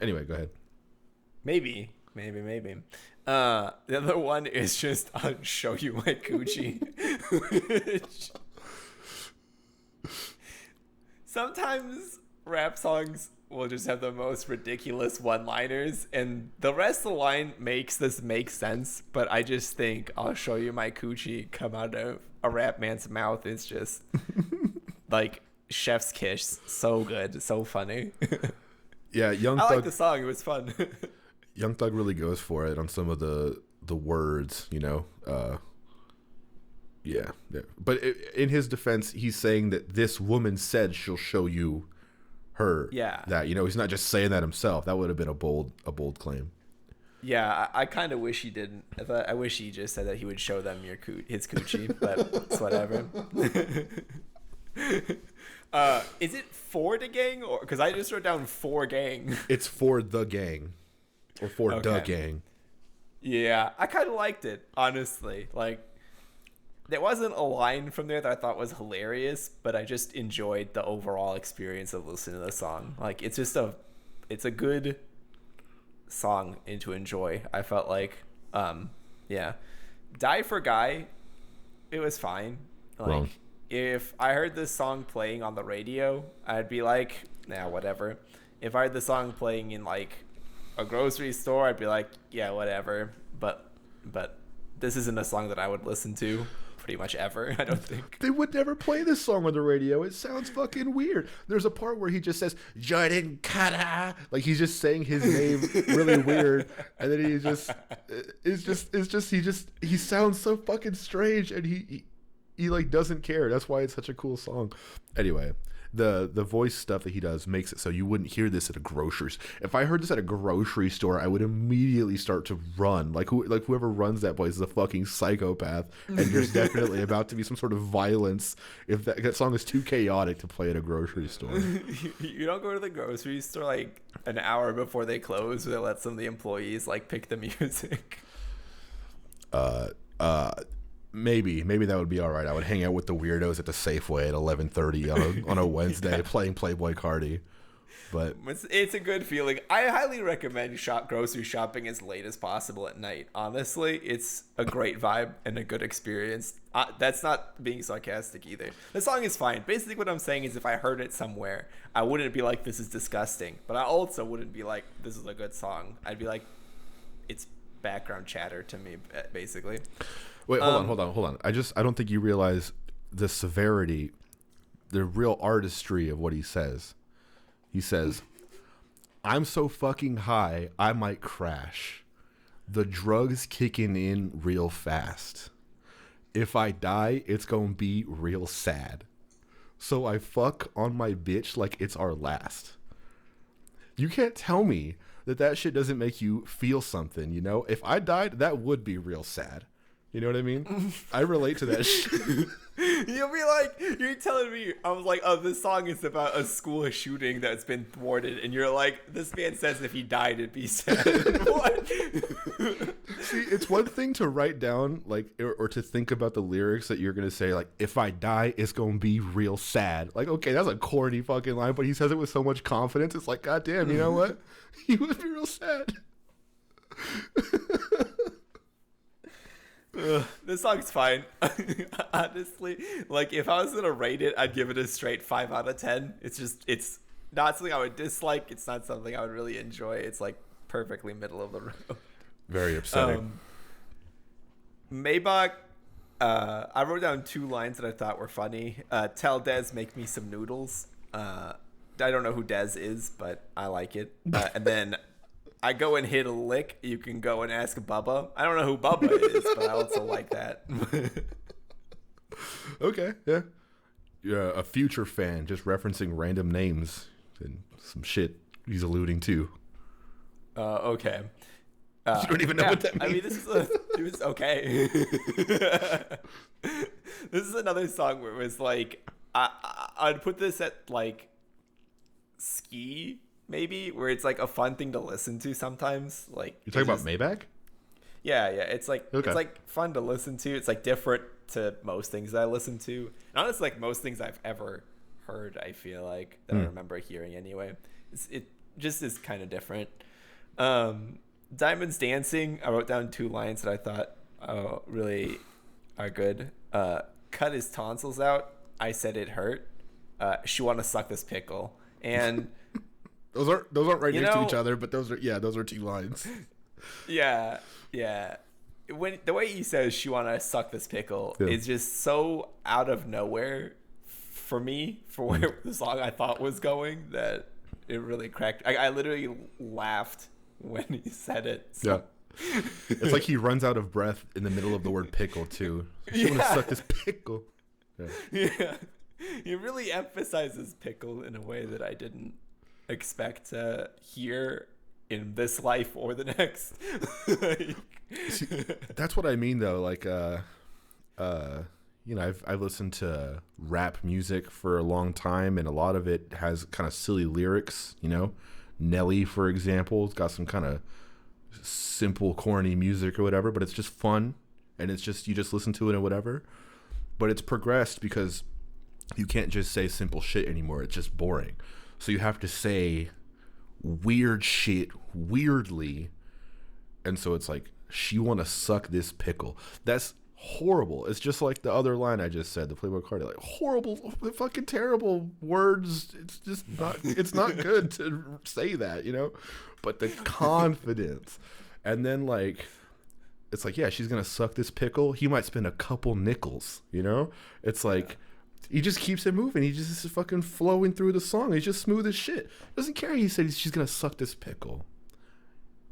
Anyway, go ahead. Maybe. The other one is just I'll show you my coochie. Sometimes rap songs will just have the most ridiculous one-liners, and the rest of the line makes sense, but I just think I'll show you my coochie come out of a rap man's mouth. It's just like chef's kiss. So good, so funny. Yeah, I like the song. It was fun. Young Thug really goes for it on some of the words, you know. Yeah. But in his defense, he's saying that this woman said she'll show you her. Yeah. That, you know, he's not just saying that himself. That would have been a bold claim. Yeah, I kind of wish he didn't. I wish he just said that he would show them his coochie, but it's whatever. Is it for the gang, or because I just wrote down for gang? It's for the gang, or for the gang. Yeah, I kind of liked it, honestly. Like, there wasn't a line from there that I thought was hilarious, but I just enjoyed the overall experience of listening to the song. Like, it's a good song to enjoy. I felt like, yeah. Die for Guy, it was fine. Like, wrong. If I heard this song playing on the radio, I'd be like, nah, whatever. If I heard the song playing in like a grocery store, I'd be like, yeah, whatever. But this isn't a song that I would listen to pretty much ever, I don't think. They would never play this song on the radio. It sounds fucking weird. There's a part where he just says Jordan Cutter, like he's just saying his name really weird, and then he sounds so fucking strange, and he like doesn't care. That's why it's such a cool song. Anyway, the voice stuff that he does makes it so you wouldn't hear this at a grocery store. If I heard this at a grocery store, I would immediately start to run. Like whoever runs that place is a fucking psychopath, and there's definitely about to be some sort of violence if that song is too chaotic to play at a grocery store. You don't go to the grocery store like an hour before they close, where they let some of the employees like pick the music. Maybe that would be all right. I would hang out with the weirdos at the Safeway at 11:30 on a Wednesday playing Playboy Cardi. But it's a good feeling. I highly recommend grocery shopping as late as possible at night. Honestly, it's a great vibe and a good experience. That's not being sarcastic either. The song is fine. Basically, what I'm saying is if I heard it somewhere, I wouldn't be like, this is disgusting. But I also wouldn't be like, this is a good song. I'd be like, it's background chatter to me, basically. Wait, hold on. I don't think you realize the severity, the real artistry of what he says. He says, I'm so fucking high, I might crash. The drugs kicking in real fast. If I die, it's gonna be real sad. So I fuck on my bitch like it's our last. You can't tell me that shit doesn't make you feel something, you know? If I died, that would be real sad. You know what I mean? I relate to that shit. You'll be like, you're telling me, I was like, oh, this song is about a school shooting that's been thwarted. And you're like, this man says if he died, it'd be sad. What? See, it's one thing to write down, like, or to think about the lyrics that you're going to say, like, if I die, it's going to be real sad. Like, okay, that's a corny fucking line, but he says it with so much confidence. It's like, God damn, you know what? He would be real sad. This song's fine. Honestly, like if I was gonna rate it, I'd give it a straight 5 out of 10. It's not something I would dislike. It's not something I would really enjoy. It's like perfectly middle of the road. Very upsetting. Maybach, I wrote down 2 lines that I thought were funny. Tell Dez make me some noodles. I don't know who Dez is, but I like it. And then I go and hit a lick. You can go and ask Bubba. I don't know who Bubba is, but I also like that. Okay, yeah. You're a future fan, just referencing random names and some shit he's alluding to. Okay. You don't even know what that means. I mean, it was okay. This is another song where it was like, I'd put this at like ski, maybe, where it's like a fun thing to listen to sometimes. Like you're talking about Maybach? Yeah, it's like okay. It's like fun to listen to. It's like different to most things that I listen to. Not as like most things I've ever heard. I feel like that I remember hearing anyway. It just is kind of different. Diamond's Dancing. I wrote down 2 lines that I thought really are good. Cut his tonsils out. I said it hurt. She wanna suck this pickle. And those aren't right next to each other, but those are 2 lines. Yeah. When the way he says she wanna suck this pickle is just so out of nowhere for me, for where the song I thought was going, that it really cracked. I literally laughed when he said it. So. Yeah. It's like he runs out of breath in the middle of the word pickle too. She wanna suck this pickle. Yeah. He really emphasizes pickle in a way that I didn't expect to hear in this life or the next. See, that's what I mean though. Like, you know, I've listened to rap music for a long time, and a lot of it has kind of silly lyrics. You know, Nelly, for example, has got some kind of simple, corny music or whatever, but it's just fun, and it's just you just listen to it or whatever. But it's progressed because you can't just say simple shit anymore. It's just boring. So you have to say weird shit weirdly. And so it's like, she want to suck this pickle. That's horrible. It's just like the other line I just said, the Playboy Cardi. Like, horrible, fucking terrible words. It's just not, it's not good to say that, you know? But the confidence. And then, like, it's like, yeah, she's going to suck this pickle. He might spend a couple nickels, you know? It's like, he just keeps it moving. He just is fucking flowing through the song. He's just smooth as shit. Doesn't care. He said she's going to suck this pickle.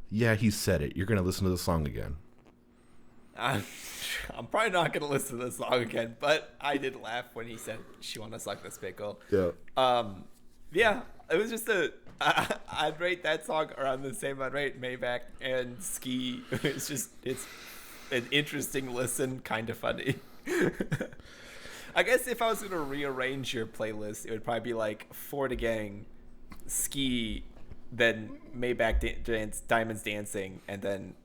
Yeah, he said it. You're going to listen to the song again. I'm probably not going to listen to the song again, but I did laugh when he said she want to suck this pickle. Yeah. Yeah, it was just I'd rate that song around the same I'd rate Maybach and Ski. It's an interesting listen, kind of funny. I guess if I was going to rearrange your playlist, it would probably be like For the Gang, Ski, then Maybach Diamonds Dancing, and then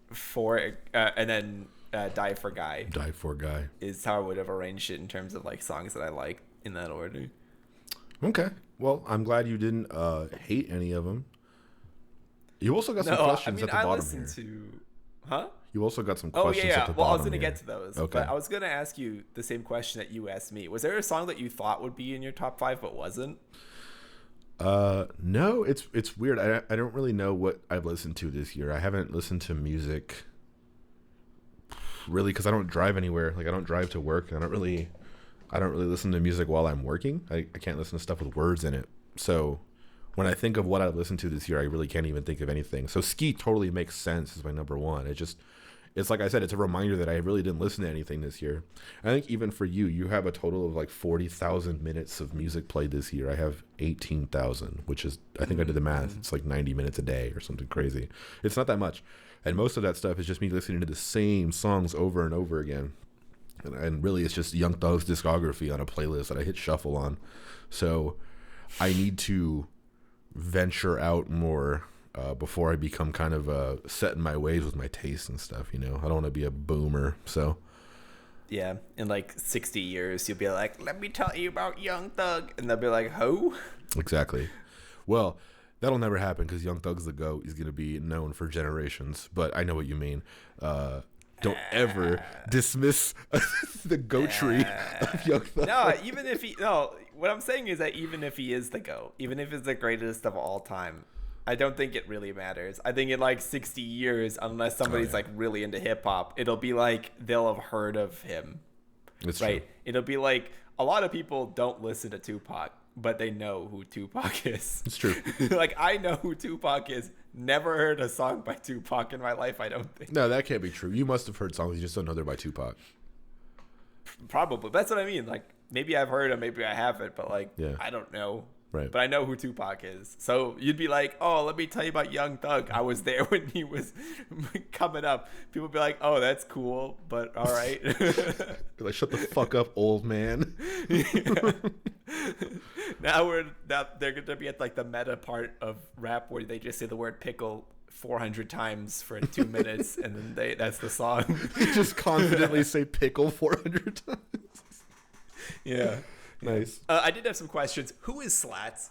Die for Guy. Die for Guy is how I would have arranged it in terms of like songs that I like in that order. Okay. Well, I'm glad you didn't hate any of them. You also got some questions at the bottom here. Huh? You also got some questions at the bottom. Well, I was going to get to those. Okay. But I was going to ask you the same question that you asked me. Was there a song that you thought would be in your top 5 but wasn't? No, it's weird. I don't really know what I've listened to this year. I haven't listened to music really because I don't drive anywhere. Like, I don't drive to work. I don't really I don't really listen to music while I'm working. I can't listen to stuff with words in it. So when I think of what I listened to this year, I really can't even think of anything. So Ski totally makes sense as my number one. It's like I said, it's a reminder that I really didn't listen to anything this year. I think even for you, you have a total of like 40,000 minutes of music played this year. I have 18,000, which is, I think I did the math. It's like 90 minutes a day or something crazy. It's not that much. And most of that stuff is just me listening to the same songs over and over again. And really, it's just Young Thug's discography on a playlist that I hit shuffle on. So I need to venture out more before I become kind of set in my ways with my tastes and stuff. I don't want to be a boomer. So yeah, in like 60 years, you'll be like, "Let me tell you about Young Thug," and they'll be like, "Who?" Exactly. Well, that'll never happen because Young Thug's the GOAT. He's going to be known for generations. But I know what you mean. Don't ever dismiss the goatry of Young Thug. What I'm saying is that even if he is the GOAT, even if he's the greatest of all time, I don't think it really matters. I think in like 60 years, unless somebody's like really into hip hop, it'll be like they'll have heard of him. It's right. True. It'll be like a lot of people don't listen to Tupac, but they know who Tupac is. It's true. Like I know who Tupac is. Never heard a song by Tupac in my life, I don't think. No, that can't be true. You must have heard songs, you just don't know they're by Tupac. Probably. That's what I mean. Like, maybe I've heard them, maybe I haven't, but like, I don't know. Right. But I know who Tupac is. So you'd be like, oh, let me tell you about Young Thug. I was there when he was coming up. People would be like, oh, that's cool, but all right. You're like, shut the fuck up, old man. Now they're going to be at like the meta part of rap where they just say the word pickle 400 times for 2 minutes, and then that's the song. Just confidently say pickle 400 times. Yeah. Nice. I did have some questions. Who is Slats?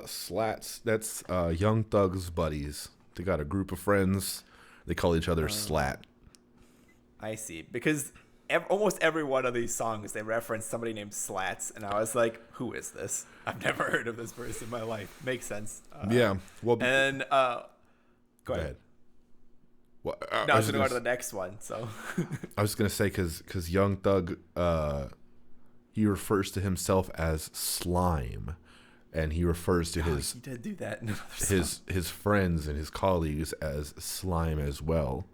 Slats. That's Young Thug's buddies. They got a group of friends. They call each other Slat. I see. Because almost every one of these songs, they reference somebody named Slats. And I was like, who is this? I've never heard of this person in my life. Makes sense. Yeah. Well, and go ahead. Well, I was going to go to the next one. So I was going to say, because Young Thug... he refers to himself as Slime, and he refers to he did do that in his friends and his colleagues as Slime as well.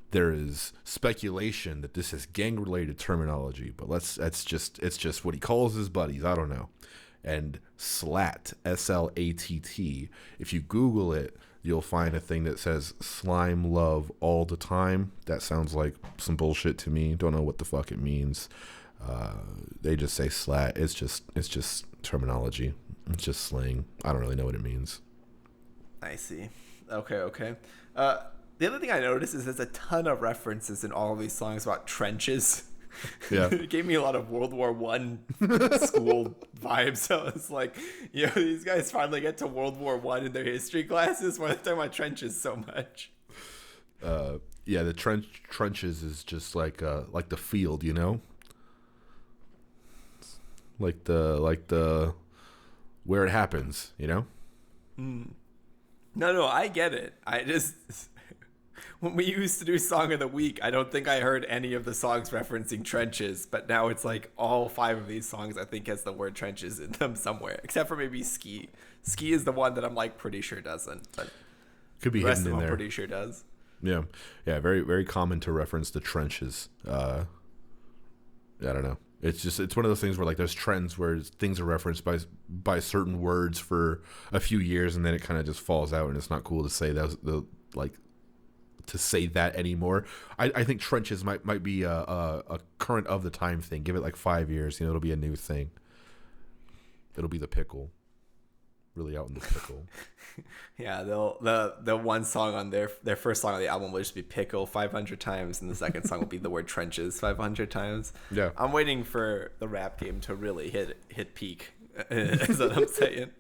There is speculation that this is gang-related terminology, but it's just what he calls his buddies. I don't know. And Slat, S-L-A-T-T. If you Google it, you'll find a thing that says slime love all the time. That sounds like some bullshit to me. Don't know what the fuck it means. They just say slat. It's just terminology. It's just slang. I don't really know what it means. I see. Okay. The other thing I noticed is there's a ton of references in all of these songs about trenches. Yeah. It gave me a lot of World War I school vibes. So it's like, these guys finally get to World War I in their history classes. Why are they talking about trenches so much? Yeah, the trenches is just like the field, like the where it happens, No, I get it. I just when we used to do Song of the Week, I don't think I heard any of the songs referencing trenches, but now it's like all 5 of these songs I think has the word trenches in them somewhere, except for maybe Ski. Ski is the one that I'm like pretty sure doesn't, but could be the rest hidden of in them there. Pretty sure does. Yeah, very very common to reference the trenches. I don't know. It's one of those things where like there's trends where things are referenced by certain words for a few years, and then it kind of just falls out, and it's not cool to say to say that anymore. I think trenches might be a current of the time thing. Give it like 5 years, it'll be a new thing. It'll be the pickle, really out in the pickle. Yeah, the one song on their first song on the album will just be pickle 500 times, and the second song will be the word trenches 500 times. Yeah, I'm waiting for the rap game to really hit peak. Is what I'm saying.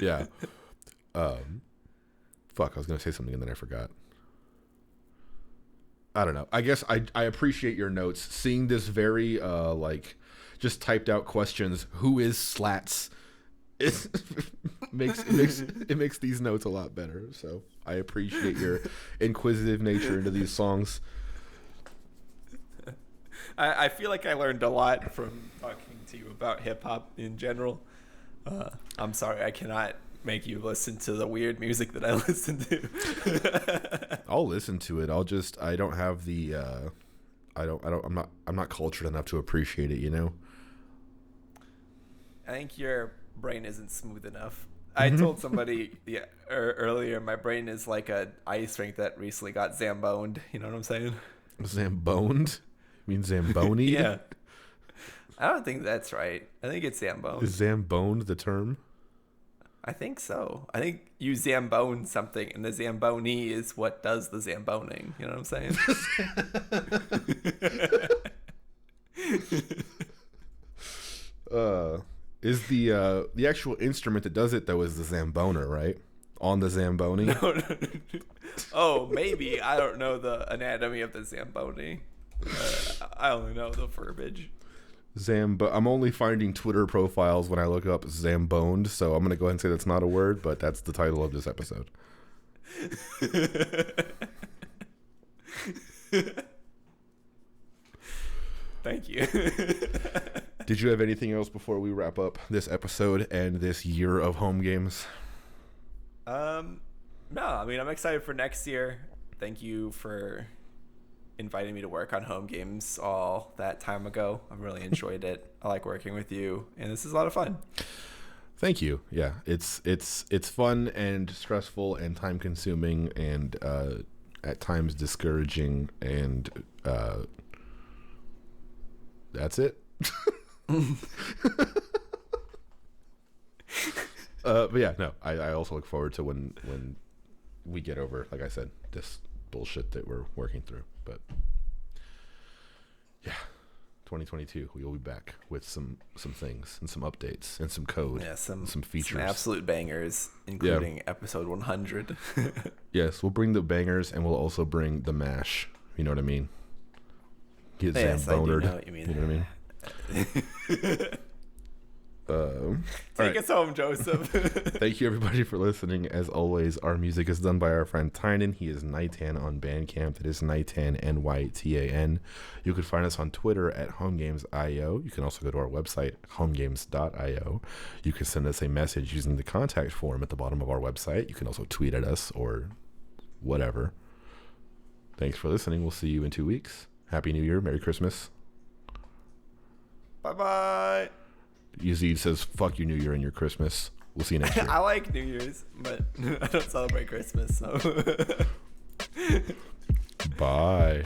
Yeah. Fuck, I was gonna say something and then I forgot. I don't know. I guess I appreciate your notes. Seeing this very just typed out questions. Who is Slats? It makes these notes a lot better. So I appreciate your inquisitive nature into these songs. I feel like I learned a lot from talking to you about hip hop in general. I'm sorry, I cannot make you listen to the weird music that I listen to. I'll listen to it. I don't have the I'm not cultured enough to appreciate it, you know? I think your brain isn't smooth enough. I told somebody earlier my brain is like a ice rink that recently got zamboned. You know what I'm saying? Zamboned? You mean Zamboni? Yeah. I don't think that's right. I think it's zamboned. Is Zamboned the term? I think so. I think you zambone something, and the zamboni is what does the zamboning. You know what I'm saying? Is the actual instrument that does it though is the Zamboner, right? On the Zamboni? No. Oh, maybe. I don't know the anatomy of the zamboni. I only know the verbiage. I'm only finding Twitter profiles when I look up Zamboned, so I'm going to go ahead and say that's not a word, but that's the title of this episode. Thank you. Did you have anything else before we wrap up this episode and this year of home games? No, I mean, I'm excited for next year. Thank you for inviting me to work on home games all that time ago. I really enjoyed it. I like working with you, and this is a lot of fun. Thank you. Yeah, it's fun and stressful and time consuming and at times discouraging, and that's it. But yeah, no, I also look forward to when we get over, like I said, this bullshit that we're working through. But yeah, 2022, we will be back with some things and some updates and some code, some features, some absolute bangers, including episode 100. Yes, we'll bring the bangers, and we'll also bring the mash. You know what I mean? Get Zambonered. Know what you mean. You know what I mean? Take us home, Joseph. Thank you, everybody, for listening. As always, our music is done by our friend Tynan. He is Nightan on Bandcamp. That is Nightan, Nytan. You can find us on Twitter at Homegames.io. You can also go to our website, homegames.io. You can send us a message using the contact form at the bottom of our website. You can also tweet at us or whatever. Thanks for listening. We'll see you in 2 weeks. Happy New Year. Merry Christmas. Bye-bye. Yazeed says, fuck your New Year and your Christmas. We'll see you next year. I like New Year's, but I don't celebrate Christmas, so. Bye.